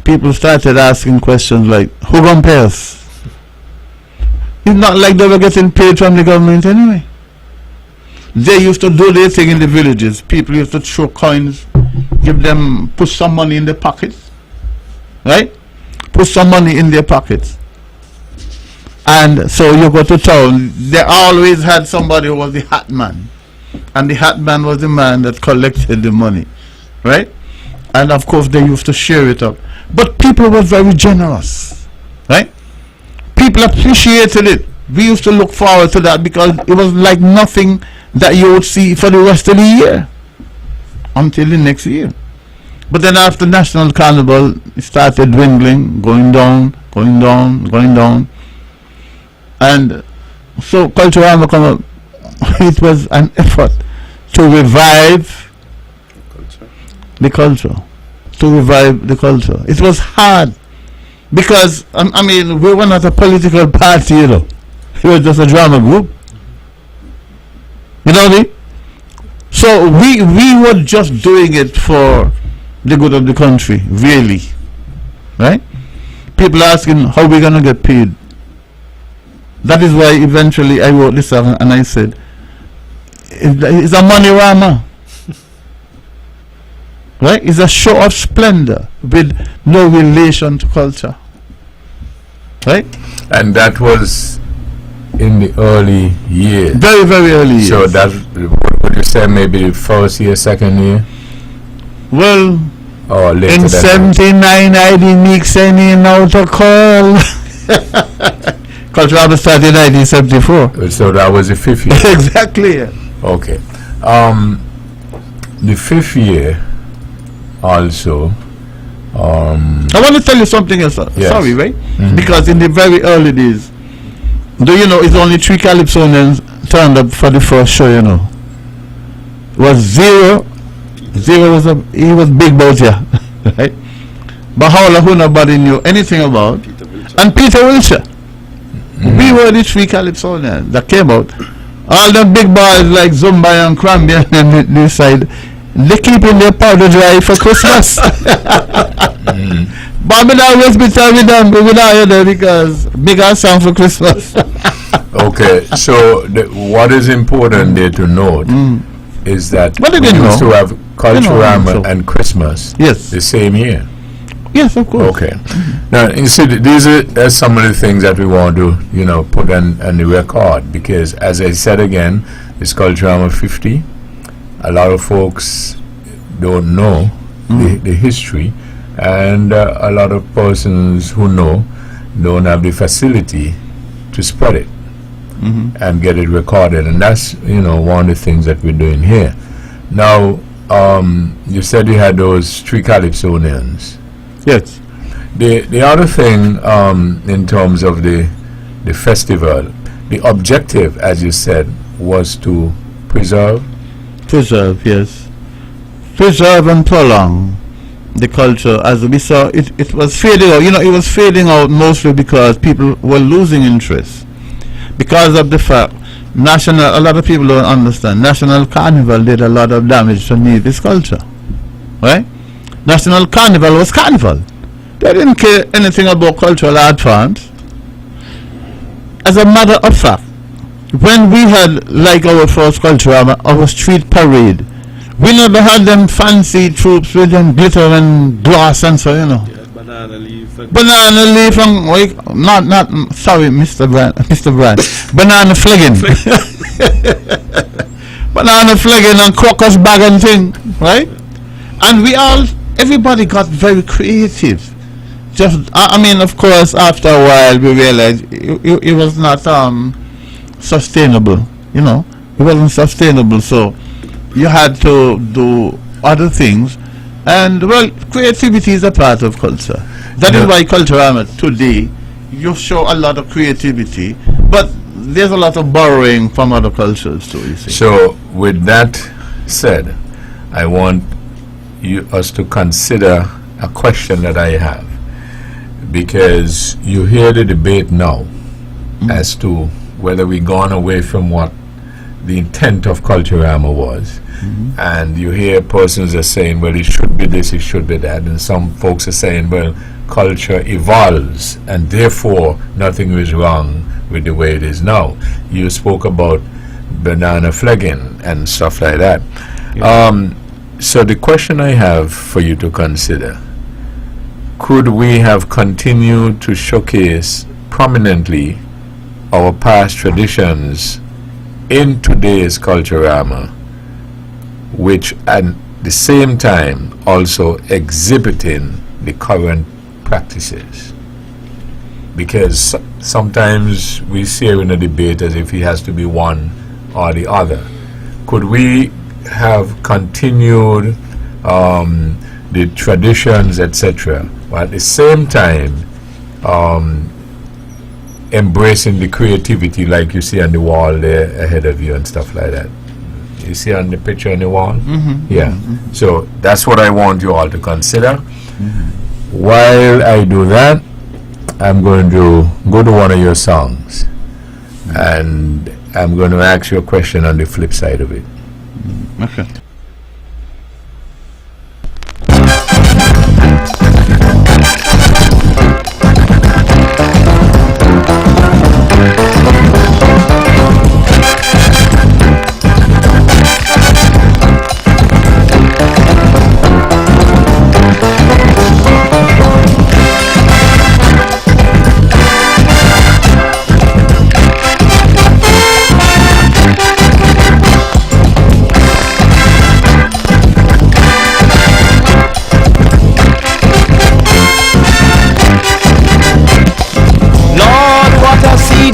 people started asking questions like, who gonna pay us? It's not like they were getting paid from the government anyway. They used to do their thing in the villages. People used to throw coins, put some money in their pockets, right? Put some money in their pockets. And so you go to town, they always had somebody who was the hat man. And the hat man was the man that collected the money, right? And of course they used to share it up. But people were very generous, right? People appreciated it. We used to look forward to that because it was like nothing that you would see for the rest of the year until the next year. But then after National Carnival, it started dwindling, going down. And so Culturama come up. It was an effort to revive the culture. It was hard because I mean we were not a political party, you know. We were just a drama group. You know what I mean? So we were just doing it for the good of the country, really. Right? People asking how we gonna get paid. That is why eventually I wrote this song and I said, It's a money-rama. Right? It's a show of splendor with no relation to culture. Right? And that was in the early years. Very, very early years. So that, would you say maybe first year, second year? Well, Or later in than that? 79, I didn't mix any now to call. Culturama started in 1974. So that was the fifth year. Exactly. Okay. The fifth year also. I want to tell you something else. Yes. Sorry, right? Because in the very early days, do you know it's only 3 Calypsonians turned up for the first show, you know. It was Zero. Zero was he was big boat here, right? Bahala, who nobody knew anything about, and Peter Wilshire. We were the 3 Calypsonians that came out. All the big boys like Zumba and Cranby and this side, they keeping their powder dry for Christmas. But I always be telling them we will not there because bigger song for Christmas. Okay, so what is important there to note is that What did we they used know? to have Culturama so. and Christmas Yes. the same year. Yes, of course. Okay. Now, you see, these are some of the things that we want to, put on the record because, as I said again, it's Culturama 50. A lot of folks don't know the history, and a lot of persons who know don't have the facility to spread it and get it recorded, and that's one of the things that we're doing here. Now, you said you had those 3 Calypsonians. Yes. The other thing in terms of the festival, the objective, as you said, was to preserve. Preserve, yes. Preserve and prolong the culture. As we saw, it was fading out. It was fading out mostly because people were losing interest. Because of the fact, a lot of people don't understand, National Carnival did a lot of damage to Nevis culture. Right? National Carnival was carnival. They didn't care anything about cultural art forms. As a matter of fact, when we had like our first Culturama, our street parade, we never had them fancy troops with them glitter and glass and so, Banana leaf. Banana leaf and sorry, Mr. Brand. Banana flagging. Banana flagging and crocus bag and thing, right? And everybody got very creative. Of course, after a while we realized it was not sustainable. It wasn't sustainable. So you had to do other things, and creativity is a part of culture. That is why Culturama today you show a lot of creativity, but there's a lot of borrowing from other cultures too. You see. So, with that said, I want us to consider a question that I have, because you hear the debate now as to whether we've gone away from what the intent of Culturama was, and you hear persons are saying, well, it should be this, it should be that, and some folks are saying, well, culture evolves and therefore nothing is wrong with the way it is now. You spoke about banana flagging and stuff like that. So the question I have for you to consider, could we have continued to showcase prominently our past traditions in today's Culturama, which at the same time also exhibiting the current practices? Because sometimes we see in a debate as if it has to be one or the other. Could we have continued the traditions, etc., but at the same time embracing the creativity like you see on the wall there ahead of you and stuff like that? You see on the picture on the wall? Yeah. So that's what I want you all to consider. While I do that, I'm going to go to one of your songs, and I'm going to ask you a question on the flip side of it. Okay.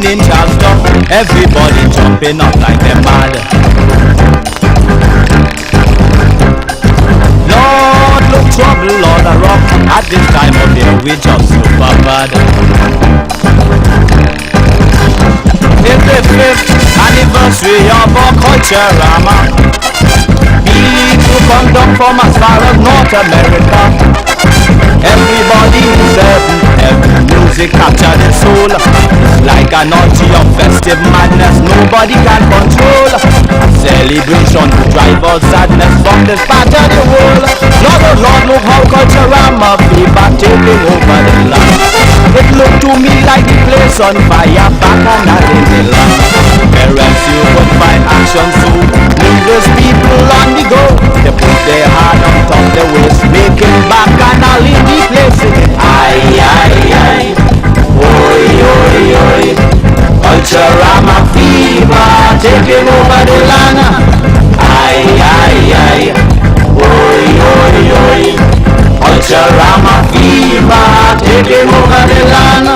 tune in Charleston, everybody jumping up like they're mad. Lord, look trouble, Lord, a rock. At this time of year, we just super bad. It's the 5th anniversary of our Culturama. People come down from as far as North America. Everybody is certain, every music capture the soul. It's like an orgy of festive madness, nobody can control. Celebration to drive out sadness from this part of the world. Lord, oh Lord, look how Culturama fever taking over the land. It looked to me like the place on fire back on that in the land. Where else you could find action so needless people on the go. They put their hand on top the waist, making back and all in the place singing aye, aye, aye, oi, oi, oi. Culturama fever taking over the land. Aye, aye, aye, oi, oi, oi. Culturama fever taking over the land.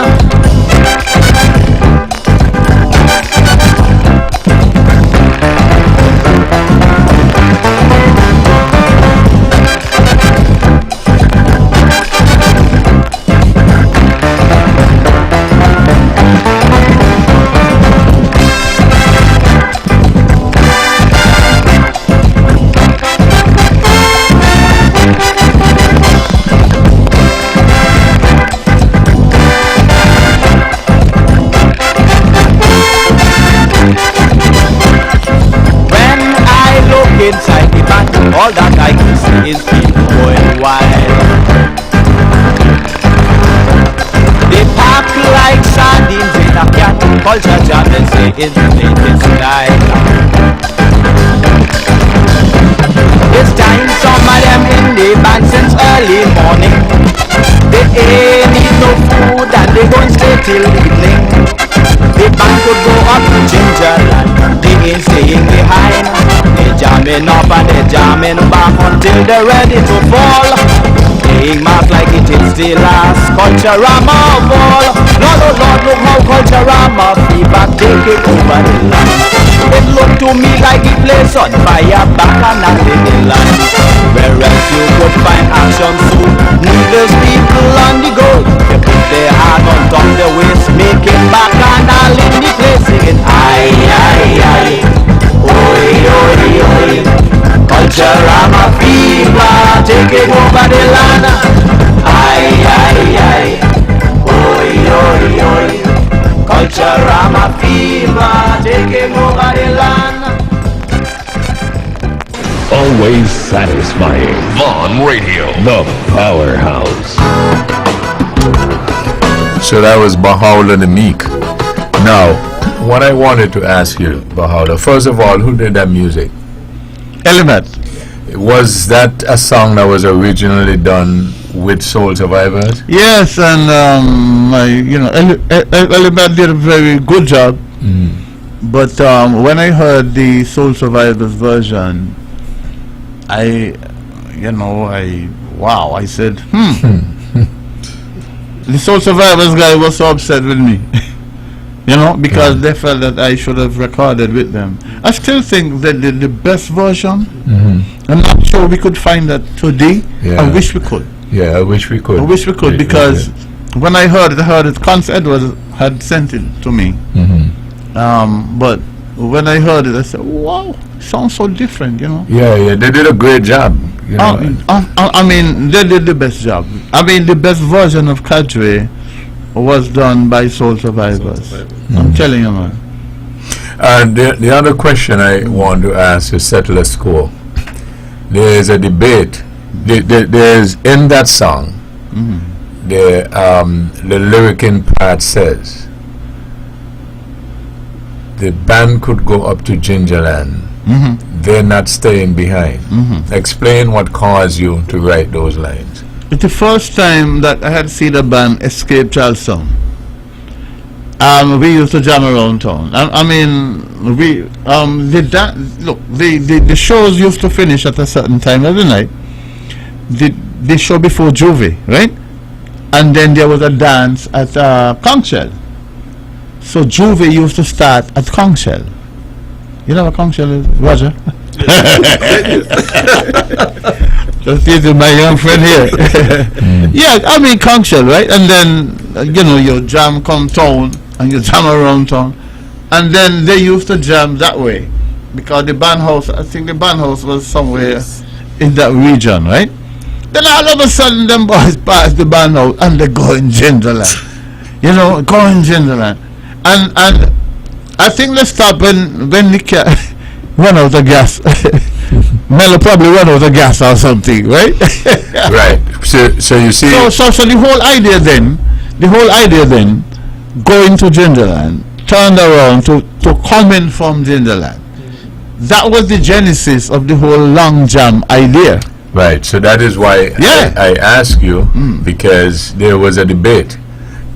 Inside the back, all that I can see is people going wild. They pack like sardines in a can. Culture jam, they say it's the latest style. It's time some of them in the band since early morning. They ain't eat no food and they gon' stay till evening. The band could go up to Gingerland, they ain't staying behind. They jamming up and they jamming back until they're ready to fall. Playing mass like it is the last Culturama of all. Lord, oh Lord, look how Culturama fever taking over the land. It looked to me like the place on fire back and not in the land. Where else you could find action so needless people on the go. They put their hand on top the waist, making back and all in the place singing aye, aye, aye, oi, oi, oi. Culturama fever taking over the land. Aye, aye, aye, oi, oi, oi. Culturama fever taking over the land. Always satisfying. Vaughn Radio, the powerhouse. So that was Baha'u'llah the Meek. Now, what I wanted to ask you, Baha'u'llah, first of all, who did that music? Element. Was that a song that was originally done with Soul Survivors? Yes, and Element did a very good job. But when I heard the Soul Survivors version, I said, The Soul Survivors guy was so upset with me. Because they felt that I should have recorded with them. I still think that the best version, I'm not sure we could find that today. Yeah. I wish we could. Yeah, I wish we could. Because when I heard it, Conce Edwards had sent it to me. But when I heard it, I said, wow, sounds so different, Yeah, they did a great job. I mean, they did the best job. I mean, the best version of Cadre was done by Soul Survivors. I'm telling you, man. And the other question I want to ask is Settler Score. There's a debate. There's in that song, the lyric in part says, the band could go up to Gingerland. They're not staying behind. Explain what caused you to write those lines. It's the first time that I had seen a band escape Charleston. We used to jam around town. I mean, the shows used to finish at a certain time of the night. The show before Juvie, right? And then there was a dance at Conch Shell. So Juve used to start at conch shell. You know what conch shell is, Roger? Just teasing my young friend here. Yeah, I mean conch shell, right? And then you jam come town and you jam around town, and then they used to jam that way because the band house. I think the band house was somewhere in that region, right? Then all of a sudden, them boys pass the band house and they go in Gingerland. Go in Gingerland, and I think they stop when the cat run out of gas. Mello probably run out of gas or something, right? Right. So you see. So the whole idea then, going to Gingerland, turned around to come in from Gingerland. That was the genesis of the whole long jam idea. Right. So that is why I ask you, because there was a debate,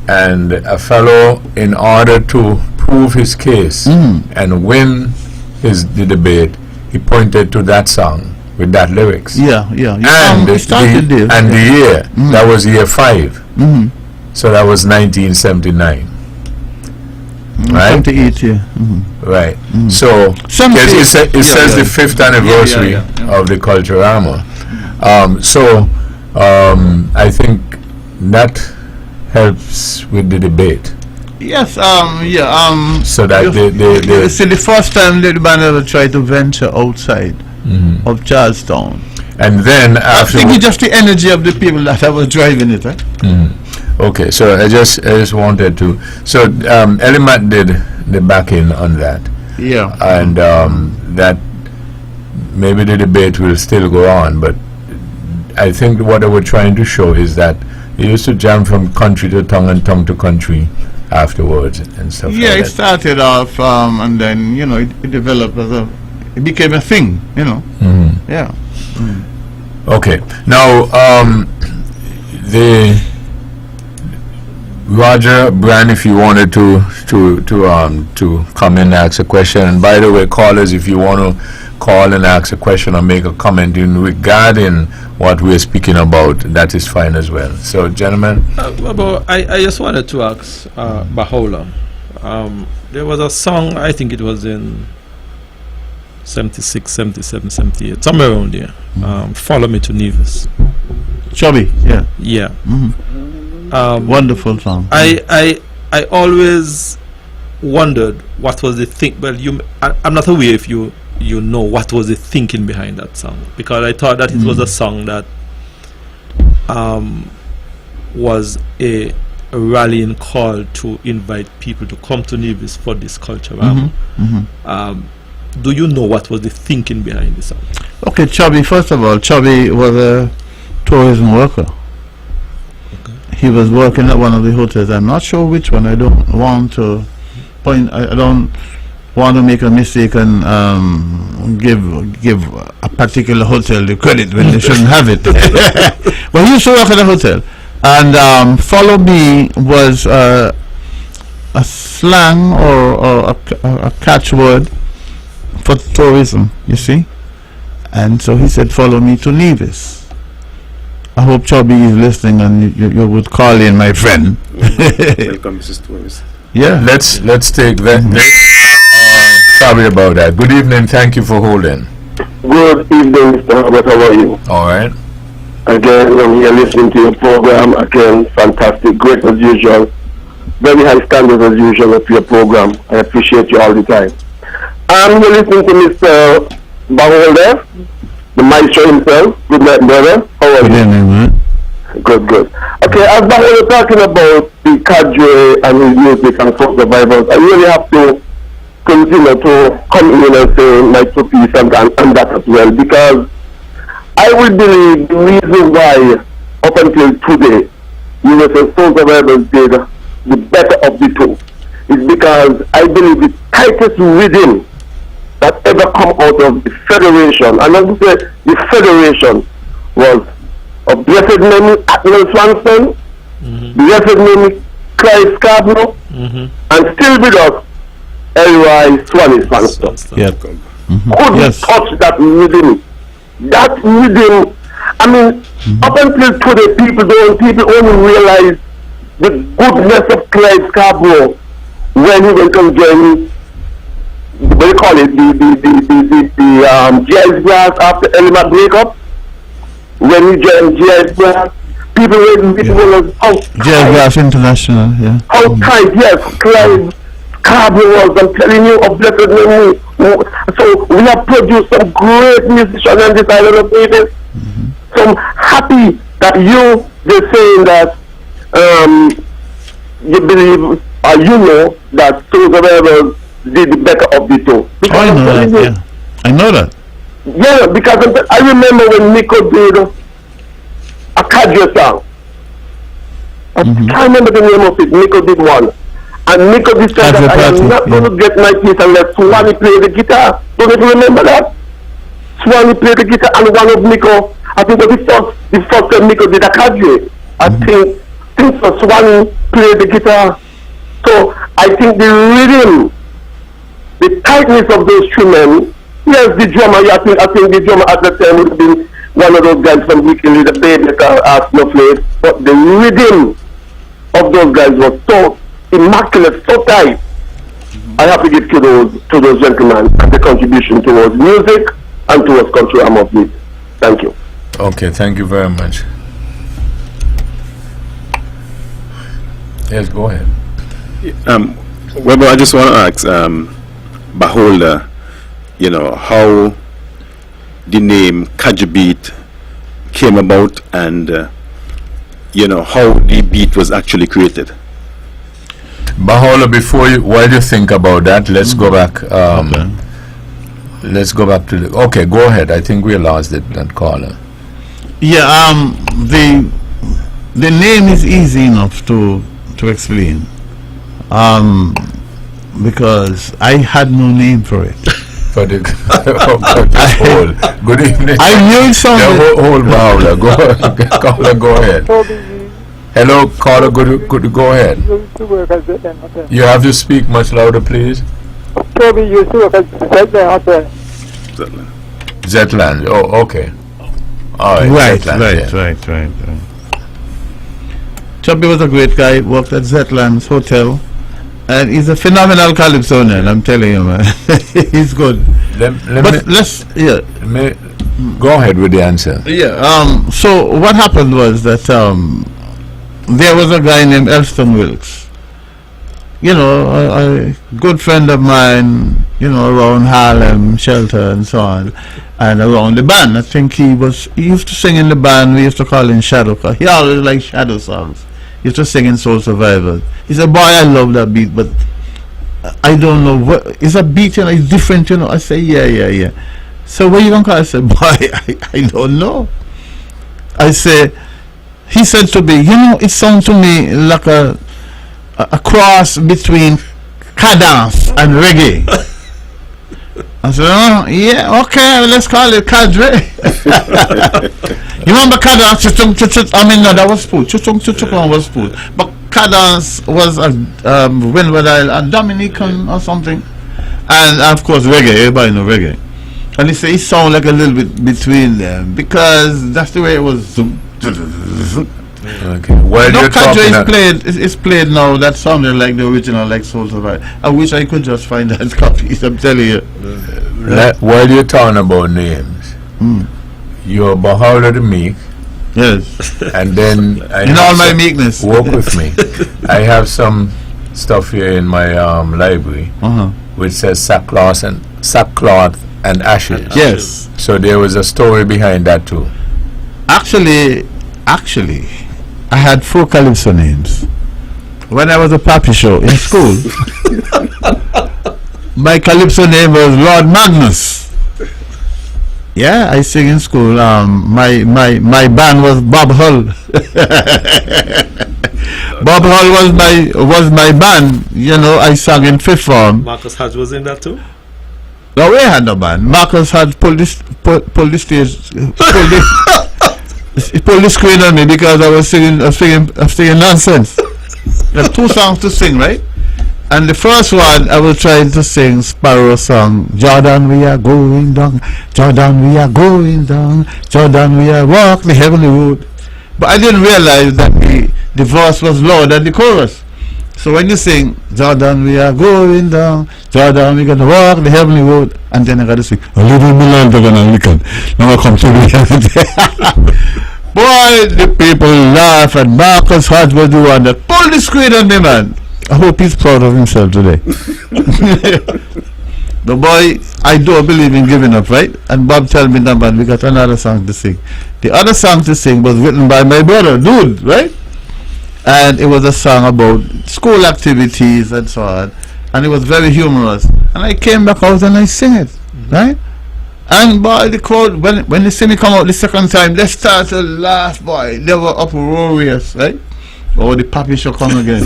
and a fellow, in order to prove his case and win the debate, he pointed to that song with that lyrics. Yeah. And the year, that was year 5. So that was 1979. Right? 78, yeah. Right. So it says the 5th anniversary of the Culturama. I think that helps with the debate. Yes, so that they see, the first time the band ever tried to venture outside of Charlestown. And then I think it's just the energy of the people that I was driving it, right? Okay, so I just wanted to. So Elimat did the backing on that. Yeah. And that maybe the debate will still go on, but I think what they were trying to show is that they used to jam from country to tongue and tongue to country afterwards and stuff like that. Yeah, it started off and then, it developed it became a thing, Yeah. Okay. Now, the Roger Brand, if you wanted to come in and ask a question, and by the way, callers, if you want to call and ask a question or make a comment regarding what we're speaking about, that is fine as well. So, gentlemen, I just wanted to ask Bahola. There was a song, I think it was in 76, 77, 78, somewhere around there. Follow Me to Nevis. Chubby, yeah. Yeah. Wonderful song. I always wondered what was the thing. Well, I'm not aware if you know what was the thinking behind that song, because I thought that it was a song that was a rallying call to invite people to come to Nevis for this Culturama. Do you know what was the thinking behind the song? Okay, Chubby, first of all, Chubby was a tourism worker. He was working at one of the hotels. I'm not sure which one. I don't want to I don't want to make a mistake and give a particular hotel the credit when they shouldn't have it. But he used to work at a hotel. And Follow Me was a slang or a catchword for tourism, you see. And so he said, follow me to Nevis. I hope Chubby is listening and you would call in, my friend. Welcome, Mrs. Thomas. Yeah, let's take that. Sorry about that. Good evening. Thank you for holding. Good evening, Mr. Herbert. How are you? All right. Again, I'm here listening to your program. Again, fantastic, great as usual. Very high standards as usual of your program. I appreciate you all the time. I'm here listening to Mr. Baholder, the maestro himself. Good night, brother. How are you? Good evening, man. Good. Okay, as Baholder talking about the cadre and his music and folk survivors, I really have to continue to come in and say my two piece and that as well, because I will believe the reason why up until today USA folk survivors did the better of the two is because I believe the tightest rhythm that ever come out of the Federation, and I would say the Federation, was of blessed memory Admiral Swanson, blessed memory Clive Scarborough, and still with us, Elroy Swanee Swanson. Yep. Couldn't touch that rhythm. That rhythm, I mean, up until today, people only realize the goodness of Clive Scarborough when he went to join, what do you call it, the GIS Brass after Element breakup, when he joined GIS Brass, people were out. GIS Brass International, yeah. Outside, yes, Clive Carver was, I'm telling you, of blessed memory. So we have produced some great musicians on this island of Davis. So I'm happy that you just saying that you believe or you know that Souls of Ever did the better of the two. I know that, yeah. I know that. Yeah, because I remember when Nico did a Kadra song. I can't remember the name of it. Nico did one. And Nico did say that I am not going to get my piece unless Swanee play the guitar. Don't you remember that? Swanee played the guitar and one of Nico, I think it was the first time Nico did a Kadra. I think so Swanee played the guitar. So I think the rhythm, the tightness of those three men, yes, the drummer, I think the drummer at the time would have been one of those guys from Weekly, the Babymaker, Snowflake, but the rhythm of those guys was so immaculate, so tight. I have to give kudos to those gentlemen and the contribution towards music and towards Culturama of music. Thank you. Okay, thank you very much. Yes, go ahead. Webbo, I just want to ask Beholder, you know, how the name Kaja Beat came about and, you know, how the beat was actually created. Beholder, while you think about that, let's go back. Let's go back to the. Okay, go ahead. I think we lost that caller. Yeah, the name is easy enough to explain. Because I had no name for it. For the good evening. I knew something. Hold Beholder. Caller, go ahead. Hello, caller. Good. Go ahead. You have to speak much louder, please. Toby used to work at Zetland. Zetland. Oh, okay. All right. Right. Chubby was a great guy. Worked at Zetland's hotel, and he's a phenomenal calypsonian. I'm telling you, man. He's good. Go ahead with the answer. Yeah. So what happened was that there was a guy named Elston Wilkes. You know, a good friend of mine, you know, around Harlem, Shelter and so on, and around the band. I think he used to sing in the band. We used to call him Shadow. He always liked Shadow songs. He used to sing in Soul Survivors. He said, boy, I love that beat, but I don't know what, it's a beat, you know, it's different, you know. I say, yeah. So what you gonna call it? I said, boy, I don't know. I say, he said to me, you know, it sounds to me like a cross between cadence and reggae. I said, oh, yeah, okay, let's call it cadre. You remember cadence? I mean, no, that was spoon. Chuchung was spoon. But cadence was a Dominican or something. And of course, reggae, everybody know reggae. And he said, it sound like a little bit between them because that's the way it was. Okay. Well, no, Kadra is played now. That sounded like the original, like Soul Survivor. I wish I could just find that copy. I'm telling you. While you're talking about names, you're Beholder the Meek. Yes. And then in all my meekness, walk with me. I have some stuff here in my library, which says sackcloth and ashes. Yes. So there was a story behind that too. Actually, I had 4 calypso names. When I was a papi show in school, my calypso name was Lord Magnus. Yeah, I sing in school. My band was Bob Hull. Bob Hull was my band. You know, I sang in 5th form. Marcus Hodge was in that too? No, we had no band. Marcus had pulled the stage. He pulled the screen on me because I was singing nonsense. There are 2 songs to sing, right? And the first one, I was trying to sing Sparrow song. Jordan, we are going down. Jordan, we are going down. Jordan, we are walking the heavenly road. But I didn't realize that the verse was louder than the chorus. So when you sing, Jordan, we are going down, Jordan, we're going to walk the heavenly road, and then I got to sing, a little Milan, they're going to look at, now I come to the boy, the people laugh, and Marcus Hodge was the one that pulled the screen on me, man. I hope he's proud of himself today. The boy, I don't believe in giving up, right? And Bob tell me that, man, we got another song to sing. The other song to sing was written by my brother, Dude, right? And it was a song about school activities and so on. And it was very humorous. And I came back out and I sing it, right? And boy, the crowd, when they see me come out the second time, they start to laugh, boy. They were uproarious, right? Oh, the Papi Show come again.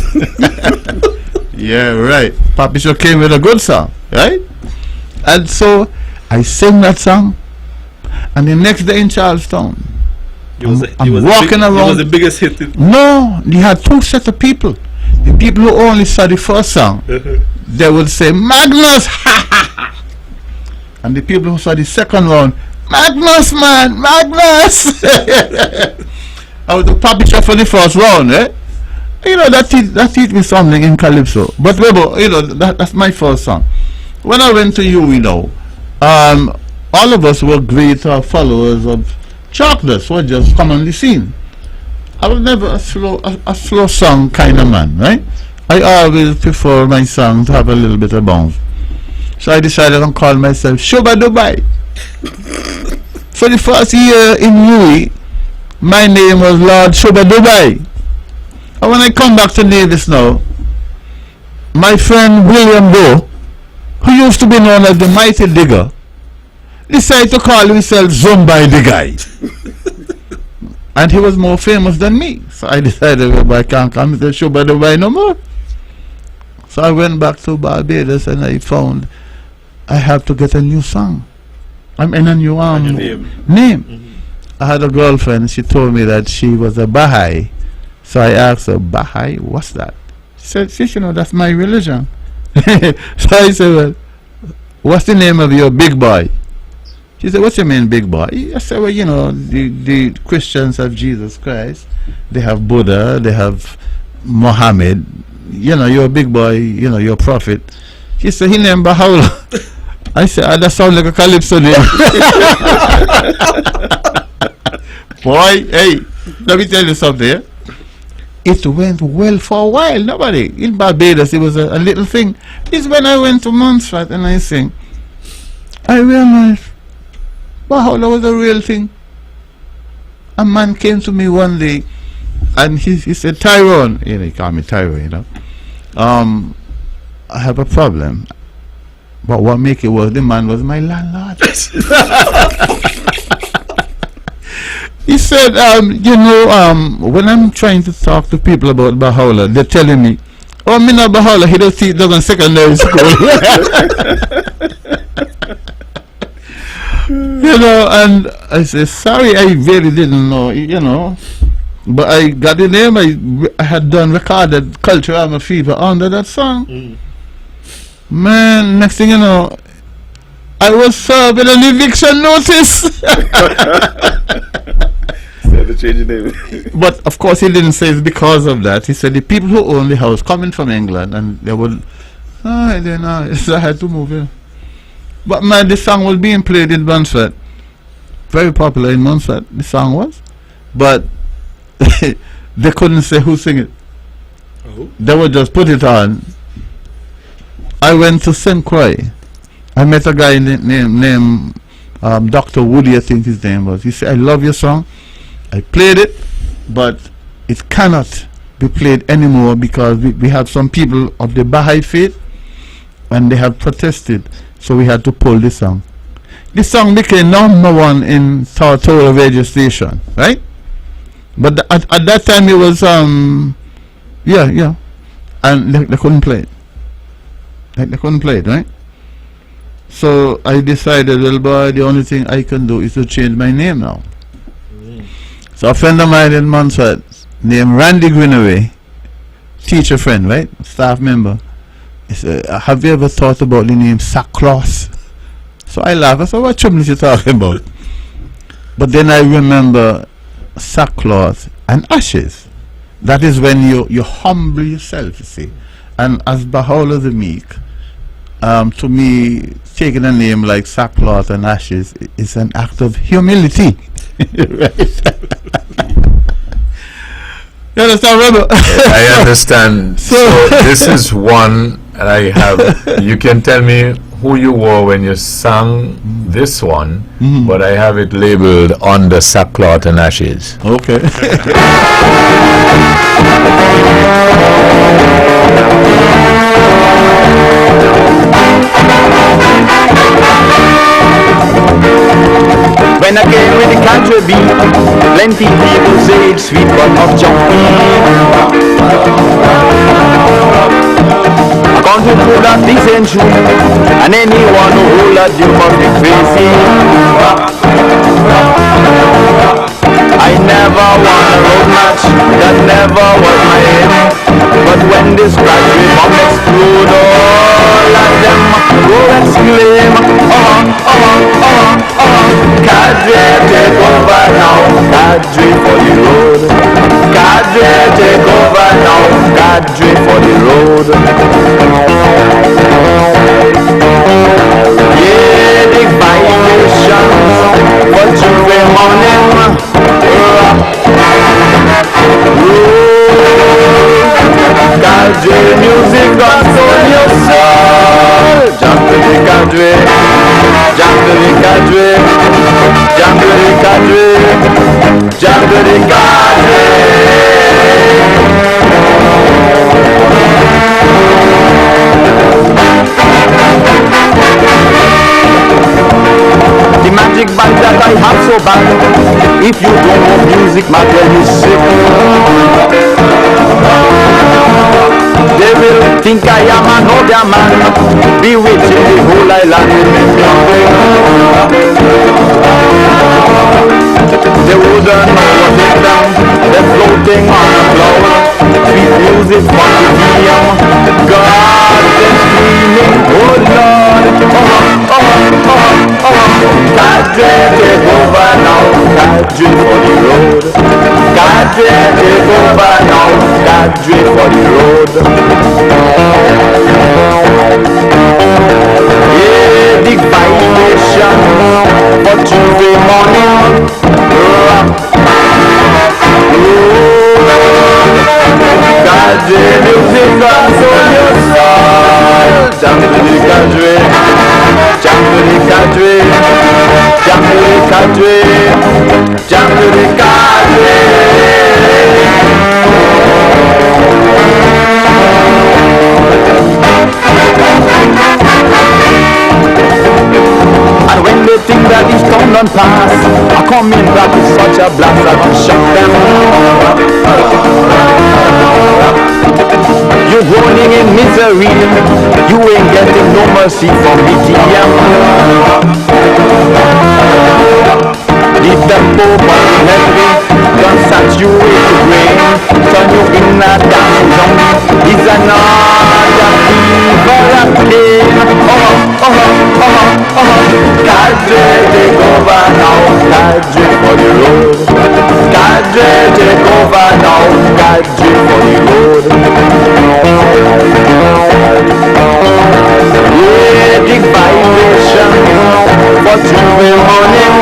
Yeah, right. Papi Show came with a good song, right? And so I sang that song. And the next day in Charlestown, I'm walking around. It was the biggest hit. No, they had two sets of people. The people who only saw the first song, they would say, Magnus! And the people who saw the second one, Magnus, man! Magnus! I was the Papi Show for the first round, eh? You know, that teach me something in Calypso. But Webbo, you know, that's my first song. When I went to you know, all of us were great followers of Chocolates, were just commonly seen. I was never a slow song kind of man, right? I always prefer my song to have a little bit of bounce. So I decided to call myself Shuba Dubai. For the first year in UE, my name was Lord Shuba Dubai. And when I come back to Davis now, my friend William Doe, who used to be known as the Mighty Digger, decided to call himself Zumbai the Guy. And he was more famous than me. So I decided, well, I can't come to the show by the way no more. So I went back to Barbados and I found I have to get a new song. I'm in a new name. Mm-hmm. I had a girlfriend, she told me that she was a Baha'i. So I asked her, Baha'i, what's that? She said, sis, you know, that's my religion. So I said, well, what's the name of your big boy? She said, what's your mean, big boy? I said, well, you know, the Christians have Jesus Christ. They have Buddha. They have Muhammad. You know, you're a big boy. You know, you're a prophet. She said, he named Baha'u'llah. I said, that sounds like a Calypso name. Boy, hey, let me tell you something. Eh? It went well for a while. Nobody. In Barbados, it was a little thing. It's when I went to Montserrat and I sing, I realized, Baha'u'llah was a real thing. A man came to me one day and he said, Tyrone, you know, he called me Tyrone, you know, I have a problem. But what make it worse, the man was my landlord. He said, you know, when I'm trying to talk to people about Baha'u'llah, they're telling me, oh, me not Baha'u'llah, he does teach in secondary school. You know, and I said, sorry, I really didn't know, you know. But I got the name, I had recorded Culturama Fever under that song. Man, next thing you know, I was served with an eviction notice. But of course he didn't say it's because of that. He said the people who own the house coming from England and they would, I don't know, so I had to move in. But man, the song was being played in Montserrat. Very popular in Montserrat, the song was. But they couldn't say who sing it. Oh. They would just put it on. I went to St. Croix. I met a guy named Dr. Woody, I think his name was. He said, I love your song. I played it, but it cannot be played anymore because we have some people of the Baha'i faith and they have protested. So we had to pull this song. This song became #1 in Saratoga radio station, right? But at that time it was, yeah. And they couldn't play it. They couldn't play it, right? So I decided, well, boy, the only thing I can do is to change my name now. So a friend of mine in Montserrat named Randy Greenaway, teacher friend, right? Staff member. He said, have you ever thought about the name Sackcloth? So I laughed. I said, what trouble is you talking about? But then I remember sackcloth and ashes. that is when you humble yourself, you see. And as Baha'u'llah the Meek, to me, taking a name like sackcloth and ashes is an act of humility. Right? You understand, Webbo? I understand. So this is one I have. You can tell me who you were when you sang this one, but I have it labeled under sackcloth and ashes. Okay. When I came with the country beat, plenty people say it's sweet but not junky. I come to pull up this ain't true, and anyone who hold up you must be crazy. I never won a road match, that never was my aim. But when this factory bomb explode, all of them go exclaim, Cadre take over now, Cadre for the road. Cadre take over now, Cadre for the road. Yeah, the vibrations for Juve morning. Cadre music on your soul. Jump to the Cadre, jump to the Cadre, jump to the Cadre, jump to the Cadre. The magic band that I have so bad, if you don't know music, my girl, you sick. They will think I am another man, bewitching the whole island with me music. They wouldn't know what it done, they're floating on a cloud. Sweet music from the DM, God is screaming, oh Lord, Cadre take over now, Cadre for the road. Cadre take over now, Cadre for the road. Yeah, the vibration for Tuesday morning. Cadre music on your soul. Jump to the Cadre, jump to the Cadre, jump to the Cadre, jump to the Cadre. And when they think that it's come and pass, I come in back with such a blast that will shock them. You're rolling in misery, you ain't getting no mercy from the DM. The tempo bumping heavy, don't saturate the brain, turn you in a dancing zombie. It's another fever and pain. Cadre take over now, Cadre for the road. Cadre take over now, Cadre for the road. Yeah, the vibration for Tuesday morning.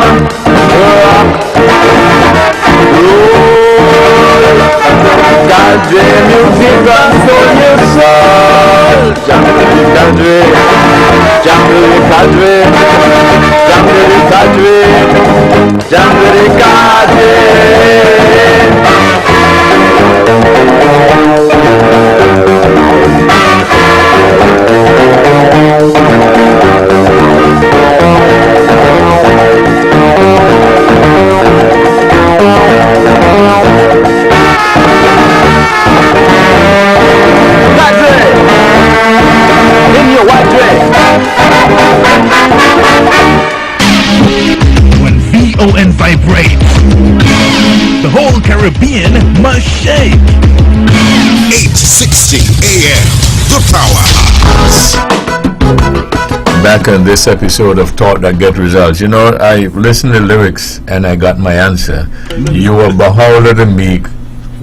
Cadre music on your soul. Jump to the Cadre, jump to the Cadre, jump to the Cadre, jump to the Cadre. In your white dress. When VON vibrates, the whole Caribbean must shake. 860 AM, the powerhouse. Back on this episode of Talk That Get Results, you know, I listened to lyrics and I got my answer. You were Baha'u'llah the Meek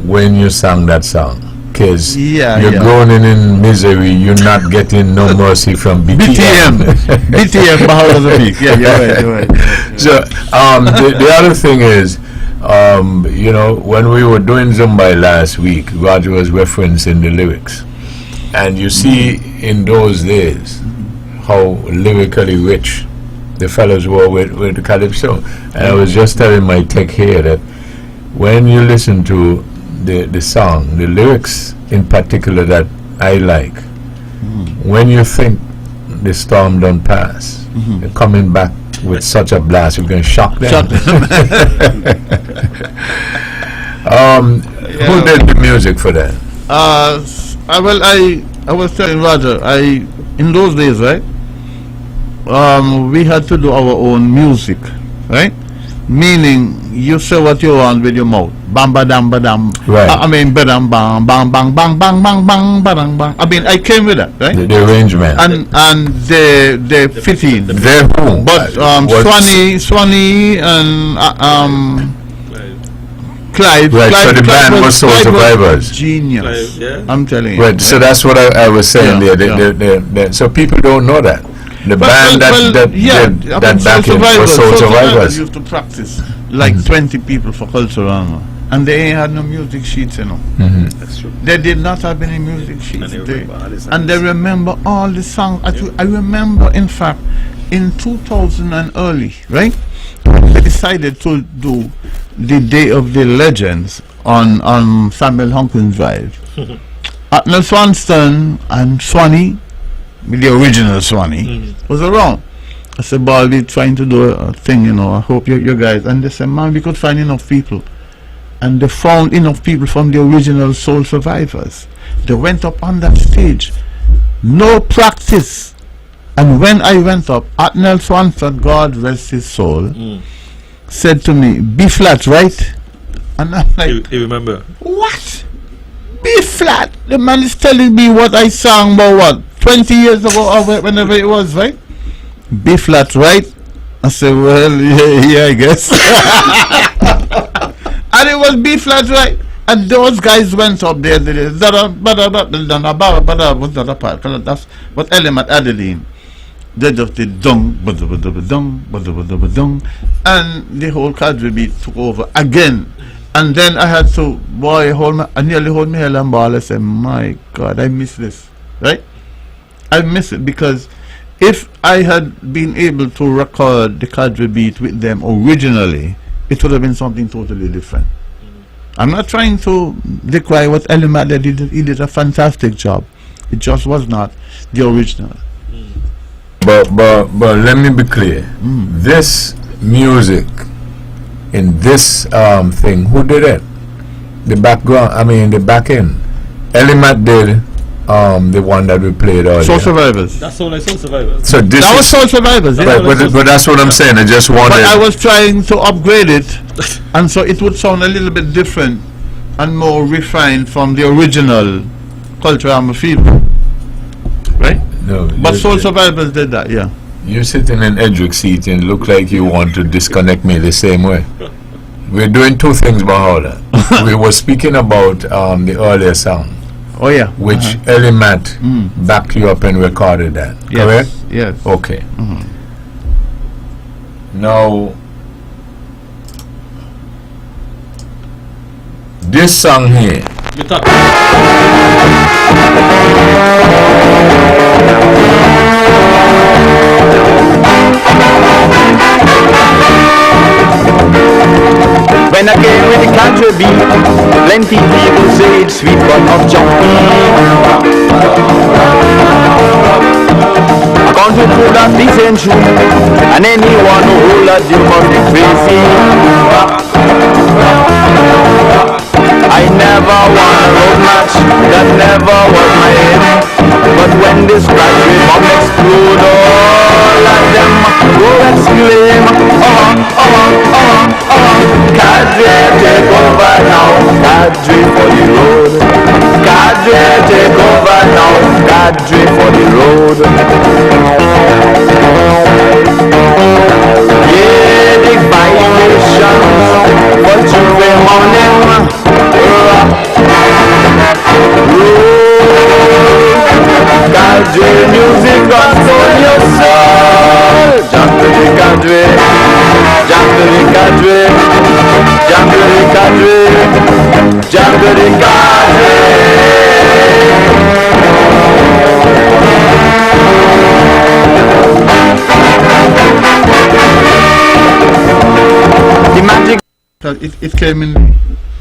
when you sang that song? Because Yeah, you're yeah. groaning in misery, you're not getting no mercy from BTM. BTM, Bahawala Zafiq. Yeah, you're right. So the other thing is, you know, when we were doing Zumbai last week, Roger was referencing the lyrics. And you see in those days how lyrically rich the fellows were with the Calypso. And I was just telling my tech here that when you listen to the song, the lyrics in particular that I like, when you think the storm done pass, they're coming back with such a blast, you're going to shock them. Who did the music for that? I was telling Roger, in those days, right? We had to do our own music, right? Meaning, you say what you want with your mouth. Bam, ba, dam, ba, dam. Right. I mean, ba, dam, bang, bang, bang, bang, bang, bang, bang, ba, dam, bang. I mean, I came with that, right? The arrangement. And they fit in. They're who? But Swanee and Clive. Right, so the band was Soul Survivors. Genius. Yeah. I'm telling you. Right, so that's what I was saying there. So people don't know that. The band that back in was Soul Survivors. Used to practice like 20 people for Culturama. And they ain't had no music sheets, you know. That's true. They did not have any music sheets. And They remember all the songs. I remember, in fact, in 2000 and early, right? They decided to do the Day of the Legends on Samuel Hunkins Drive. Atnell Swanston and Swanee, the original Swanee, was around. I said, "Boy, we're trying to do a thing, you know. I hope you guys." And they said, "Man, we could find enough people." And they found enough people from the original Soul Survivors. They went up on that stage, no practice. And when I went up, Atnell Swanston, God rest his soul, said to me, "B flat, right?" And I'm like, You remember? "What? B flat?" The man is telling me what I sang about, what, 20 years ago or whenever it was, right? B flat, right? I said, "Well, yeah, I guess." And it was B flat, right? And those guys went up there. That's what element Adeline. They just did dung, and the whole cadre beat took over again. And then I had to, I nearly hold my head and ball. I said, "My God, I miss this," right? I miss it because if I had been able to record the cadre beat with them originally, it would have been something totally different. I'm not trying to decry what Element did. He did a fantastic job. It just was not the original. But let me be clear. This music in this thing, who did it? The background, the back end. Element did the one that we played earlier. Soul Survivors. That's all like Soul Survivors. So this that was Soul Survivors. Yeah. Right, but that's what I'm saying. I just wanted. But I was trying to upgrade it, and so it would sound a little bit different and more refined from the original Culturama feel. Right? No. But Soul Survivors did that, yeah. You're sitting in Edric seat and look like you want to disconnect me the same way. We're doing two things, Bahola. We were speaking about the earlier song. Oh yeah. Which Element backed you up and recorded that. Yes. Correct? Yes. Okay. Now, this song here. When I came with the country beat, plenty people say it's sweet but not junky. A country tune that's decent tune, and anyone who hold that you must be crazy. I never won a road match, that never was my aim. But when this country bomb explode, all of them go exclaim, Cadre take over now, Cadre for the road. Cadre take over now, Cadre for the road. Yeah, the vibrations for Tuesday morning, rock Cadre music console your soul. Jump to the cadre, jump to the cadre, jump to the cadre, jump to the cadre. The magic. It came in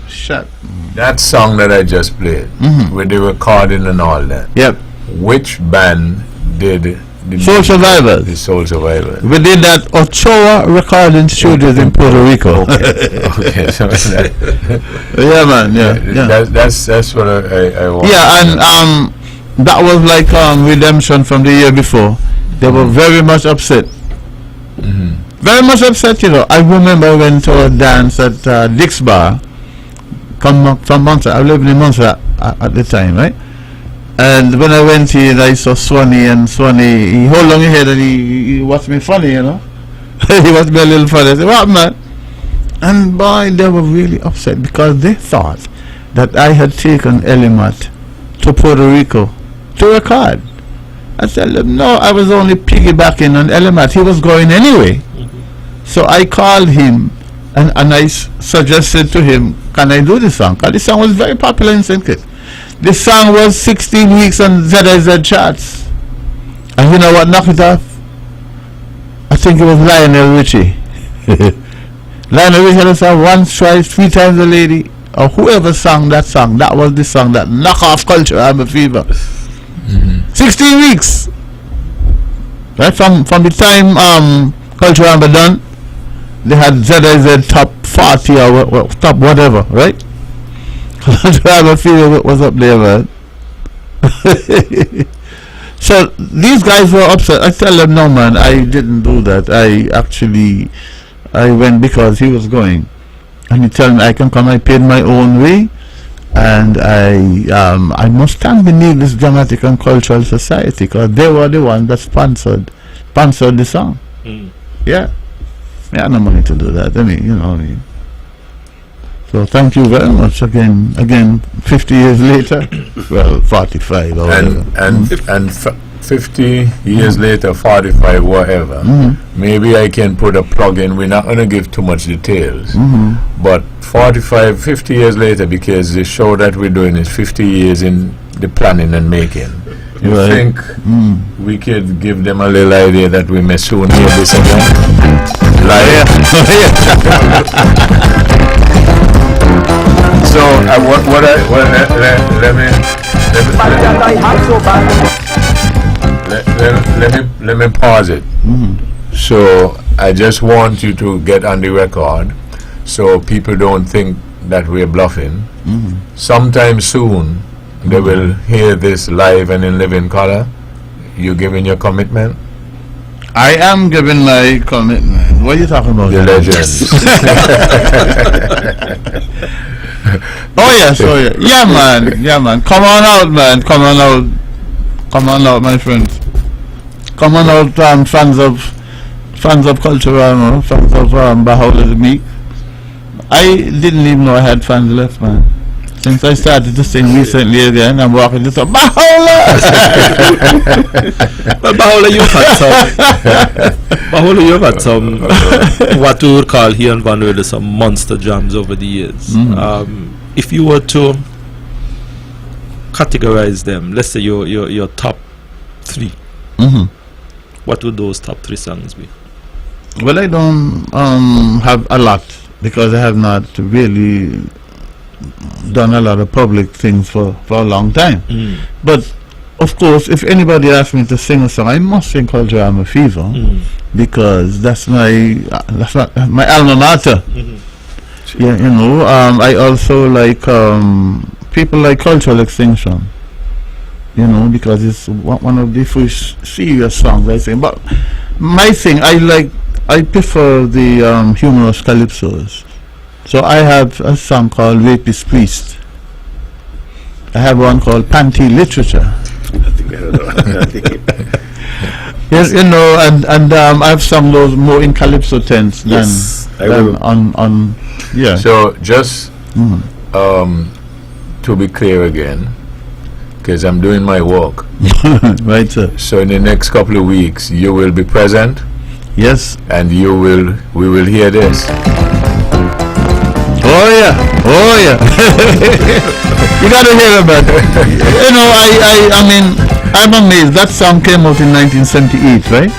shot. That song that I just played, with the recording and all that. Yep. Which band did the Soul Survivors. The Soul Survivors. We did that Ochoa Recording Studios in Puerto Rico. Okay, so that, Yeah, man. Yeah. that's what I want. Yeah, and that was like Redemption from the year before. They were very much upset. Very much upset, you know. I remember I went to a dance at Dick's Bar from Montserrat. I lived in Montserrat at the time, right? And when I went in, I saw Swanee, and Swanee, he hold on his head and he watched me funny, you know. He watched me a little funny. I said, what, man? And boy, they were really upset because they thought that I had taken Elimat to Puerto Rico to record. I said, no, I was only piggybacking on Elimat. He was going anyway. So I called him and I suggested to him, can I do this song? Because this song was very popular in St. Kitts. This song was 16 weeks on ZIZ charts. And you know what knocked it off? I think it was Lionel Richie. Lionel Richie had a song once, twice, 3 times a lady, or whoever sang that song. That was the song that knocked off Culturama fever. 16 weeks. Right from the time Culturama done, they had ZIZ top 40 or top whatever, right? Culturama fever was up there, man. So these guys were upset. I tell them, no, man, I didn't do that. I went because he was going, and he told me I can come. I paid my own way, and I must stand beneath this dramatic and cultural society because they were the one that sponsored the song. Yeah, I had no money to do that. I mean, you know what I mean. So thank you very much again 50 years later. Well, 45 or whatever. And 50 years later, 45, whatever. Maybe I can put a plug in. We're not going to give too much details. But 45, 50 years later, because the show that we're doing is 50 years in the planning and making. You think we could give them a little idea that we may soon hear this again? So let me pause it. So I just want you to get on the record, so people don't think that we're bluffing. Sometime soon they will hear this live and in living color. You giving your commitment? I am giving my commitment. What are you talking about? The legends. Oh yes, yeah, man. Come on out, man. Come on out, my friends. Come on out, fans of Culturama, fans of Bahola the Meek. I didn't even know I had fans left, man. Since I started to sing recently again, I'm walking just up, Bahola! Well, Bahola, you've had some what we would call here in Vanuatu some monster jams over the years. If you were to categorize them, let's say your top 3, what would those top 3 songs be? Well, I don't have a lot because I have not really done a lot of public things for a long time. But of course, if anybody asks me to sing a song, I must sing Culturama Fever because that's my alma mater. Yeah, you know. I also like people like Cultural Extinction. You know, because it's one of the first serious songs I sing. But my thing, I prefer the humorous calypsos. So I have a song called Rapist Priest. I have one called Panty Literature. I think I heard that. Yes, you know, and I've sung those more in calypso tense than on yeah. So just to be clear again, because I'm doing my work. Right, sir. So in the next couple of weeks, you will be present, Yes. and we will hear this. Oh yeah. You gotta hear about it. You know, I mean, I'm amazed. That song came out in 1978, right?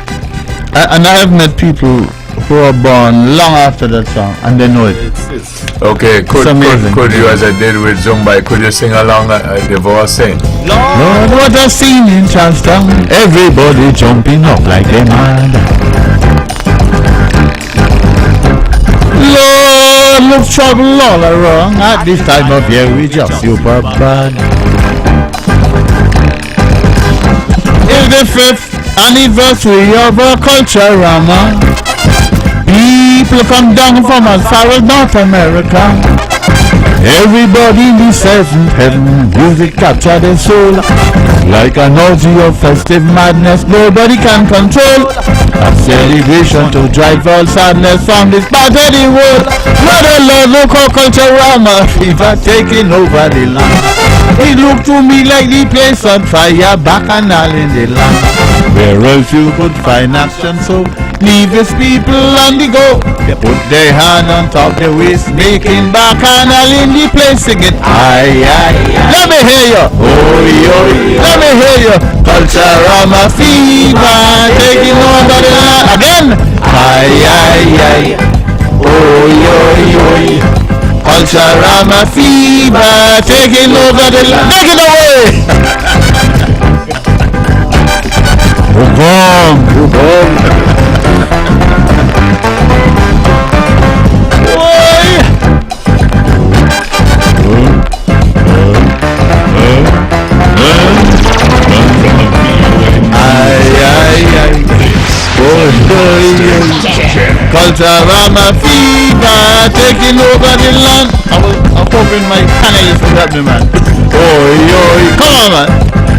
And I have met people who are born long after that song, and they know it. Okay, could you, as I did with Zumba, could you sing along the verse? Sing. Lord, what a scene in Charlestown. Everybody jumping up like a mad. Lord, look trouble all around. At this time of year, we just super bad. It's the 5th anniversary of our Culturama. People come down from as far as North America. Everybody in the seventh heaven, music capture their soul. Like an orgy of festive madness, nobody can control. A celebration to drive all sadness from this part of the world. Lord, oh Lord, look how Culturama fever taking over the land. It looked to me like the place on fire, bacchanal in the land. Where else you could find action so leave his people on the go. They put their hand on top the waist, making bacchanal in the place, singing aye, aye, aye. Let me hear you, oi, let me hear you. Culturama fever taking over the land again. Aye, aye, aye. Oi. Culturama fever taking over the land. Take it away. Boom. Culturama fever taking over the land. I'm hoping my panelists will help me, man. Oi, come on, man.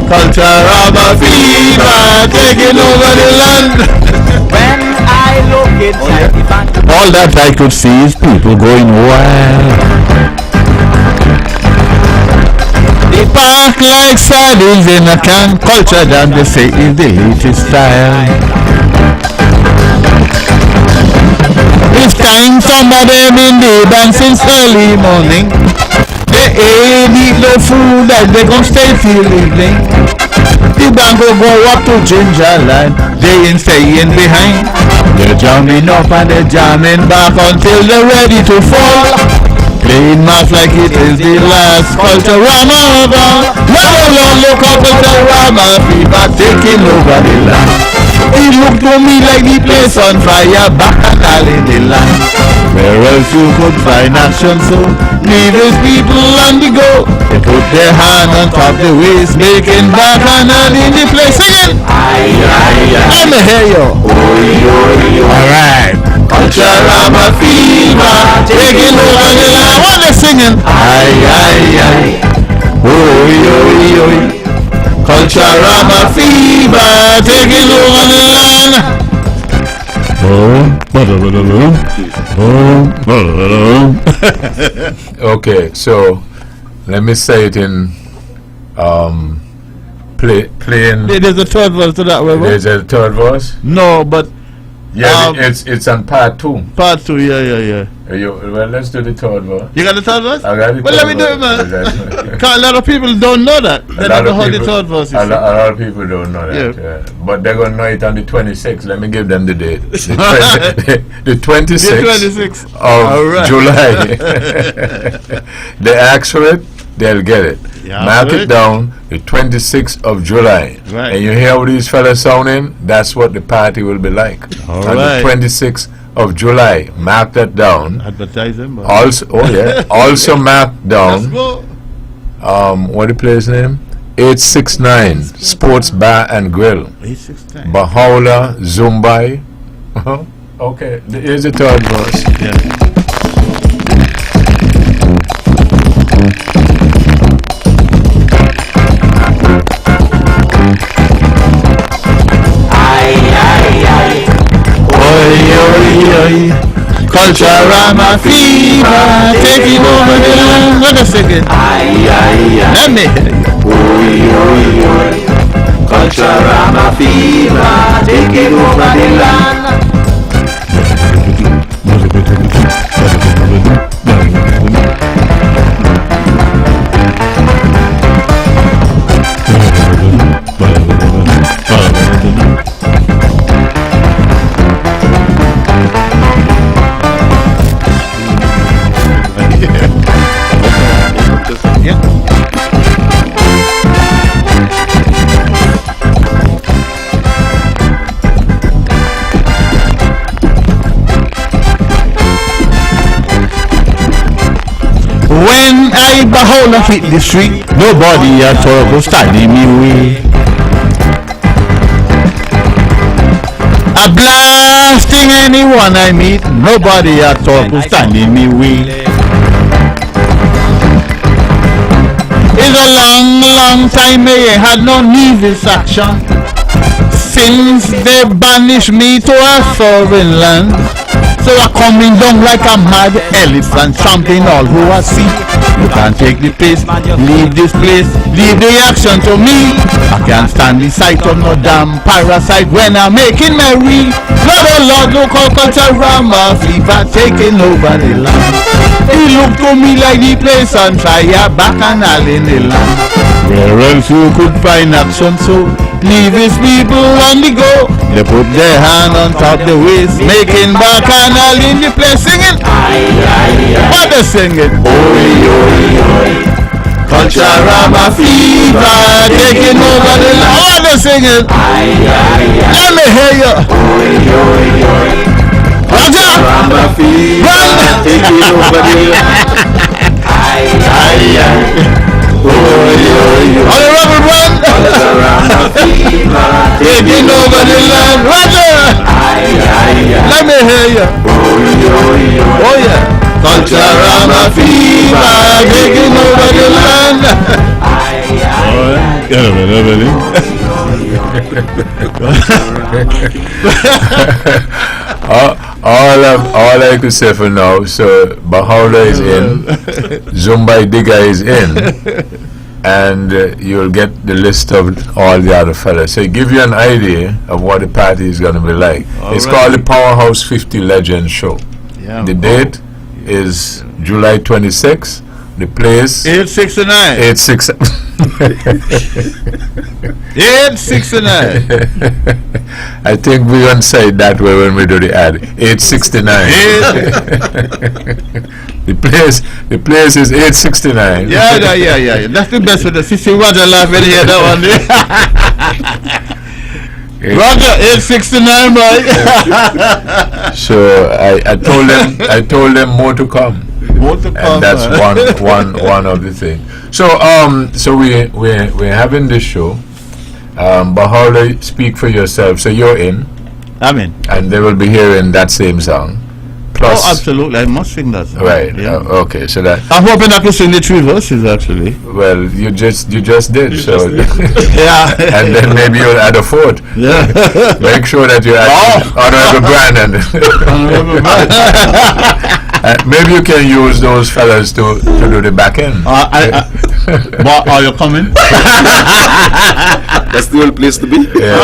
Culturama fever taking over the land. When I look inside the bank, all that I could see is people going wild. They park like sardines in a can. Culture that they say is the latest style. It's time some of them in the band since early morning. They ain't eat no food that they gon' stay till evening. The band will go up to Ginger Line. They ain't staying behind. They're jamming up and they're jamming back until they're ready to fall. Playing math like it is the last Culturama of all. Lord, look up Culturama fever taking over the land. It looked to me like the place on fire, bacchanal in the land. Where else you could find action so leave his people on the go. They put their hand on top the waist, making bacchanal in the place. Singing aye, aye, aye. Let me hear you. Oi. Alright. Culturama fever taking over the land. What they singing? Aye, aye, aye. Oi. Culturama fever taking over the land. Okay, so let me say it in playing. There's a third verse to that, Webbo. There's a third verse? No, but yeah, it's on part 2. Part 2, yeah. Well, let's do the third verse. You got the third verse? I got it. Well, let me do it, man. Because a lot of people don't know that. They don't know how the third verse is. A lot of people don't know that. But they're going to know it on the 26th. Let me give them the date. The 26th of July. They ask for it, they'll get it. Yeah, mark it down, the 26th of July. Right. And you hear how these fellas sounding? That's what the party will be like. All on right. the 26th of July. Mark that down. Advertise them. Also, also mark down. What the place name? 869 Sports Bar and Grill. 869. Bahaula, Zumbai. Okay, here's the third verse. Yeah. Culturama fever taking over the land. Let us sing it. Let me hear you. Culturama fever taking over the land. When I behold and hit the street, nobody at all go stand in me way. A blasting anyone I meet, nobody at all go stand in me way. It's a long, long time I had no nevis action since they banished me to a foreign land. So I'm coming down like a mad elephant, trampling all who I see. You can't take the pace, leave this place, leave the action to me. I can't stand the sight of no damn parasite when I'm making merry. Lord, oh Lord, look how Culturama fever taking over the land. He looked to me like the place on fire, back and all in the land. Where else you could find action so? Leave his people on the go. They put their hand on top the waist, making bacchanal in the place singing. What they singing? Oi, oi, oi. Culturama fever taking over the land. What they singing? Let me hear you. Oi, oi, oi. Culturama fever taking over the land. Oi, oi, oi. All the rubber run. Culturama fever taking over the land. Roger. Let me hear you. Oh yeah. Culturama fever taking over the land. All I could say for now, so Bahawla is in, Zumbai Digga is in, and you'll get the list of all the other fellas. So it give you an idea of what the party is going to be like. It's called the Powerhouse 50 Legends Show. Yeah, the date is July 26th. The place 869. 869. I think we won't say it that way when we do the ad. 869. The place is 869. Yeah. That's the best for the CC Roger laughing here that one day. Roger 869, boy. So I told them more to come. And that's one of the things. So we're having this show. Bahawla, speak for yourself. So you're in. I'm in. And they will be hearing that same song. Plus, oh, absolutely. I must sing that song. Right. Yeah. Okay. So that. I'm hoping I can sing the 3 verses actually. Well, you just did. Yeah. And then maybe you'll add a 4th. Yeah. Make sure that you add Honorable Brandon. Maybe you can use those fellas to do the back end. But are you coming? That's the only place to be. Yeah.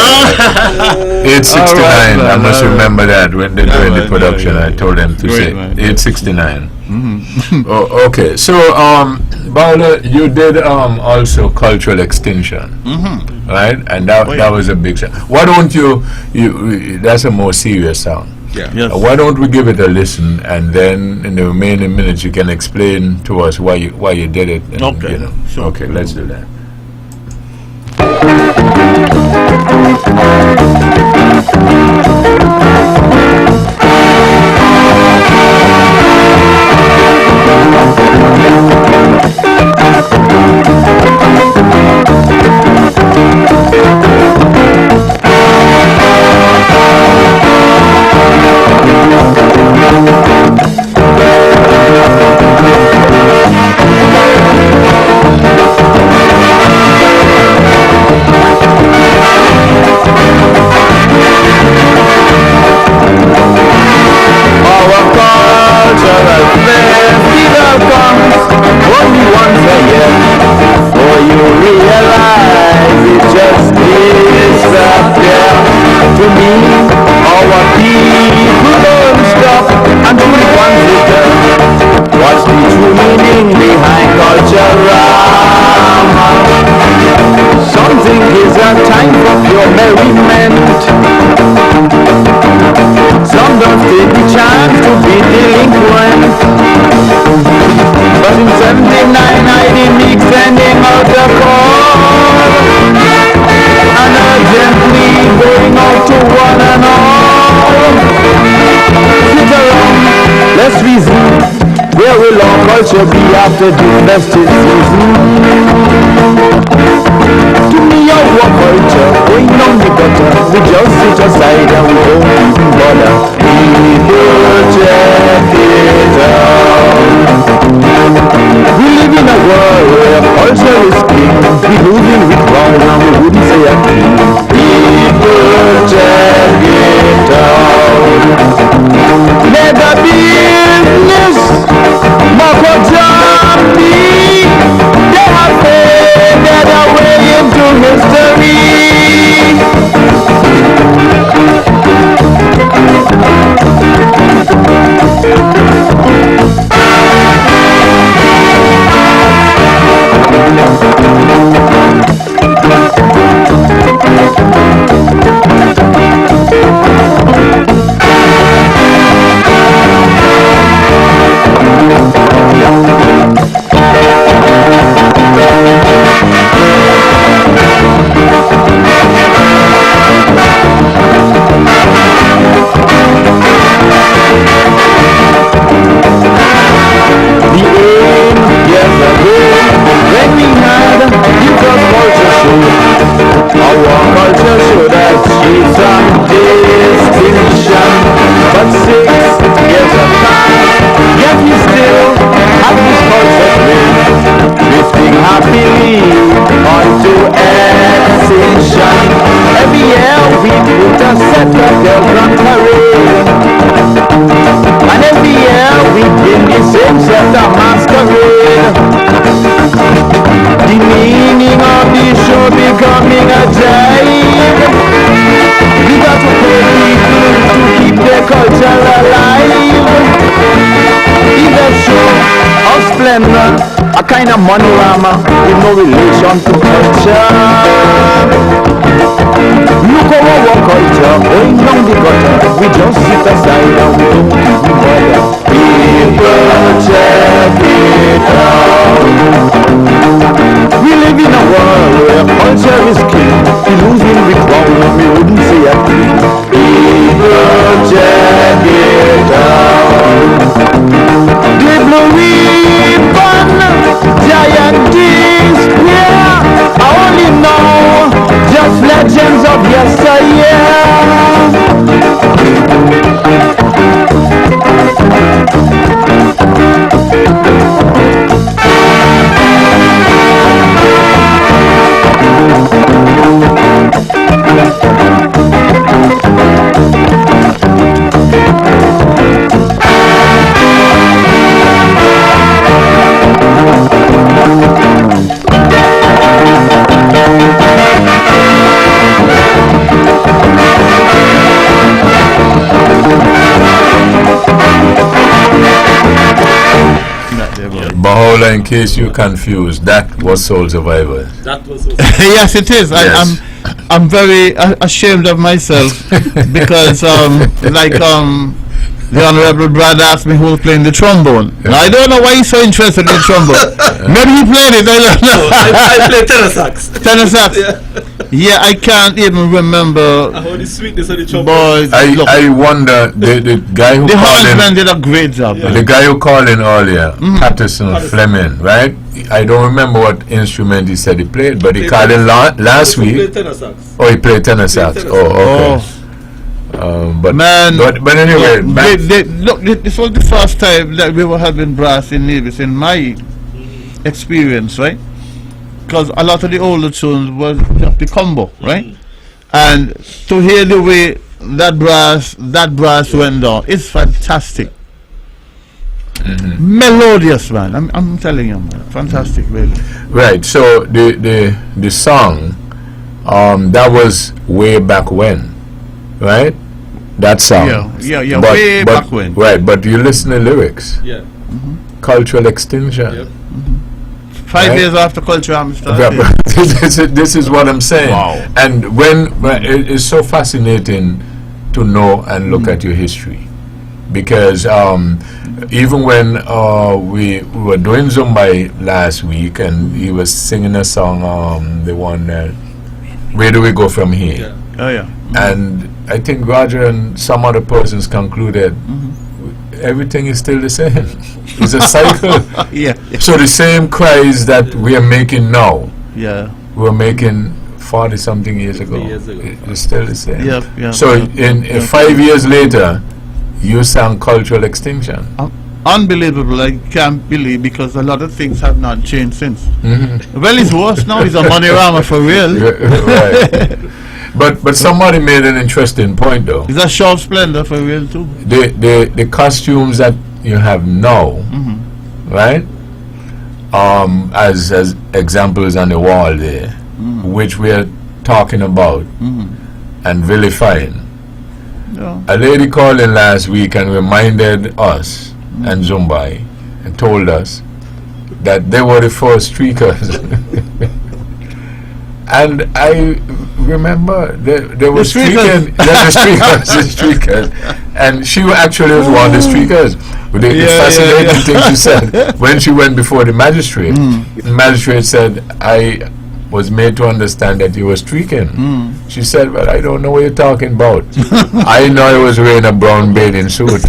869. Right, I must remember that when they're doing the production. I told them to say 869. Oh, okay. So, Bahawla, you did also Cultural Extinction, right? And that was a big song. Why don't you? That's a more serious song. Yeah. Yes. Why don't we give it a listen, and then in the remaining minutes you can explain to us why you did it. And, okay. Sure. Okay, let's do that. your merriment. Some don't take the chance to be delinquent. But in 79 I did mix sending out the call, and urgently going out to one and all. Sit around, let's reason. Where will our culture be after this festive season? To me our culture, going down the gutter, we just sit aside and we don't even bother. People check it out. We live in a world where culture is king. We losing with ground and we wouldn't say a thing. People check it out. Never business, Marco Jambi. They have faded away into history. A kind of monorama with no relation to culture. Look over our culture, going down the gutter. We just sit aside and we don't even bother. People check it out. We live in a world where culture is king. We losing the crown and we wouldn't say a thing. People check it out. The blue ribbon, giant display. I only know just legends of yesteryear. Bahola, in case you're confused, that was Soul Survivors. That was Yes, it is. Yes. I'm very ashamed of myself because the Honorable Brad asked me who was playing the trombone. Now, I don't know why he's so interested in the trombone. Maybe he played it. I don't know. I play tenor sax. Tenor sax. Yeah, I can't even remember. How the sweetness of the trombone. Boys, I wonder, the guy who the called horseman in, did a great job. the guy who called in earlier, Patterson Fleming, right? I don't remember what instrument he said he played, but he called in last week. He played tenor sax. Oh, he played tenor sax. Oh, okay. But anyway, look, this was the first time that we were having brass in Nevis in my experience, right? Because a lot of the older tunes was just the combo, right? And to hear the way that brass went down, it's fantastic. Melodious, man. I'm telling you, man. Fantastic, really. Right. So the song, that was way back when, right? That song. Yeah. Way back when. Right, but you listen to lyrics. Yeah. Cultural extinction. Yep. 5 Right? years after Culturama Yeah, started. but this is what I'm saying. Wow. And it is so fascinating to know and look at your history, because even when we were doing Zumba last week, and he was singing a song, the one "Where Do We Go From Here?" Oh yeah. And I think Roger and some other persons concluded everything is still the same. It's a cycle. Yeah. So the same cries that we are making now, Yeah. we were making 40 something years ago. It's still the same. Yep, yep, So yep, in 5 years later, you sang cultural extinction. Unbelievable. I can't believe, because a lot of things have not changed since. Mhm. Well, it's worse now. It's a money rama for real. Right. But somebody made an interesting point though. It's a show of splendor for real too. The costumes that you have now, right? As examples on the wall there, which we are talking about and vilifying. Yeah. A lady called in last week and reminded us and Zumbai and told us that they were the first streakers. And I remember they were streaking. Yeah, the streakers. And she actually was one of the streakers. The fascinating thing she said, when she went before the magistrate, the magistrate said, I was made to understand that you were streaking. She said, well, I don't know what you're talking about. I know I was wearing a brown bathing suit.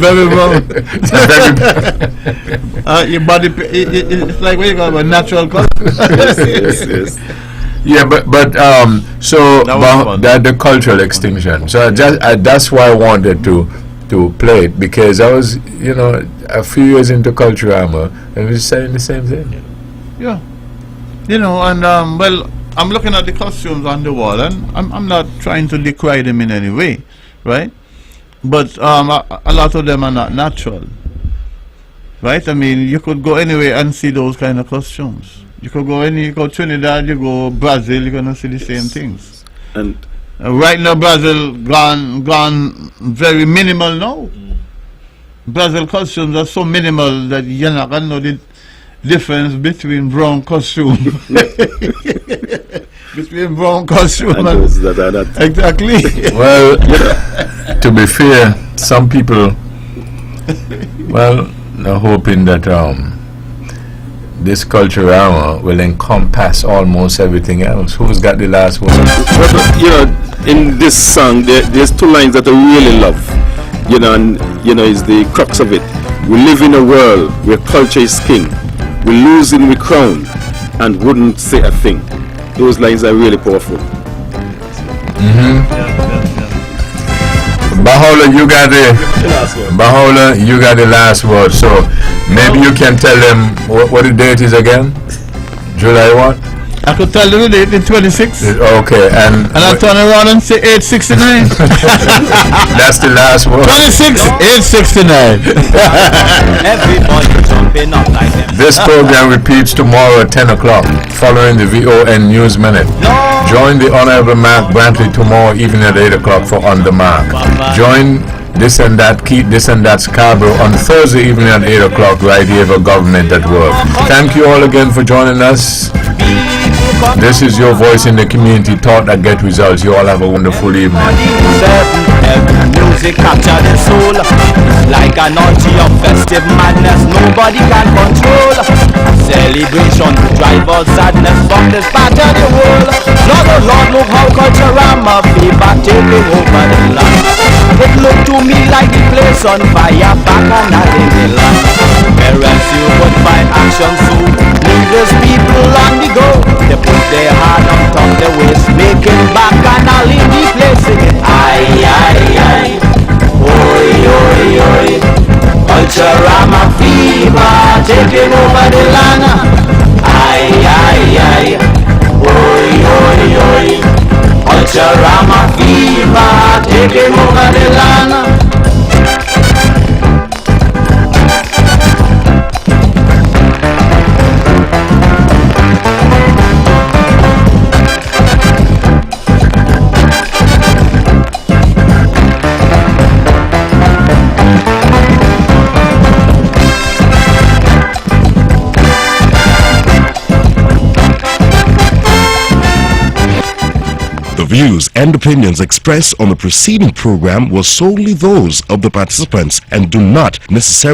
Very brown. Your body, it's like what you call a natural color. Yes. Yeah, but so that the cultural extinction. So that's why I wanted to play it, because I was, a few years into Culturama and we were saying the same thing. Yeah. And well, I'm looking at the costumes on the wall, and I'm not trying to decry them in any way, right? But a lot of them are not natural, right? I mean, you could go anywhere and see those kind of costumes. You could go Trinidad, you go Brazil, you're gonna see the same things. And right now, Brazil gone very minimal now. Brazil costumes are so minimal that you're not gonna know the difference between brown costume and those that are not. Exactly. Well, to be fair, some people, are hoping that this Culturama will encompass almost everything else. Who's got the last word? But, in this song, there's two lines that I really love. And is the crux of it. We live in a world where culture is king. We losing we crown and wouldn't say a thing. Those lines are really powerful. Bahola, you got the last word. So maybe you can tell them what the date is again. July what? I could tell you the date in 26. Okay, and I turn around and say 869. That's the last word. 26, 869. Everybody jumping up like them. This program repeats tomorrow at 10 o'clock, following the VON News Minute. Join the Honorable Mark Brantley tomorrow evening at 8 o'clock for On the Mark. Join This and That, Keith This and That Scarborough on Thursday evening at 8 o'clock right here for Government at Work. Thank you all again for joining us. This is your voice in the community, thought that get results. You all have a wonderful evening. Music capture the soul like an orgy of festive madness. Nobody can control. Celebration drive all sadness from this part of the world. Lord, oh Lord, look how Culturama fever taking over the land. It looked to me like the place on fire back on that in the land. Parents, you would find action soon. Leaders, people on the go. They put their hand on top their waist, making back and all in the place singing aye, aye, aye. Oi, oi, oi. Culturama fever taking over the land. Aye, aye, aye. Oi, oi, oi. Culturama fever taking over the land. views and opinions expressed on the preceding program were solely those of the participants and do not necessarily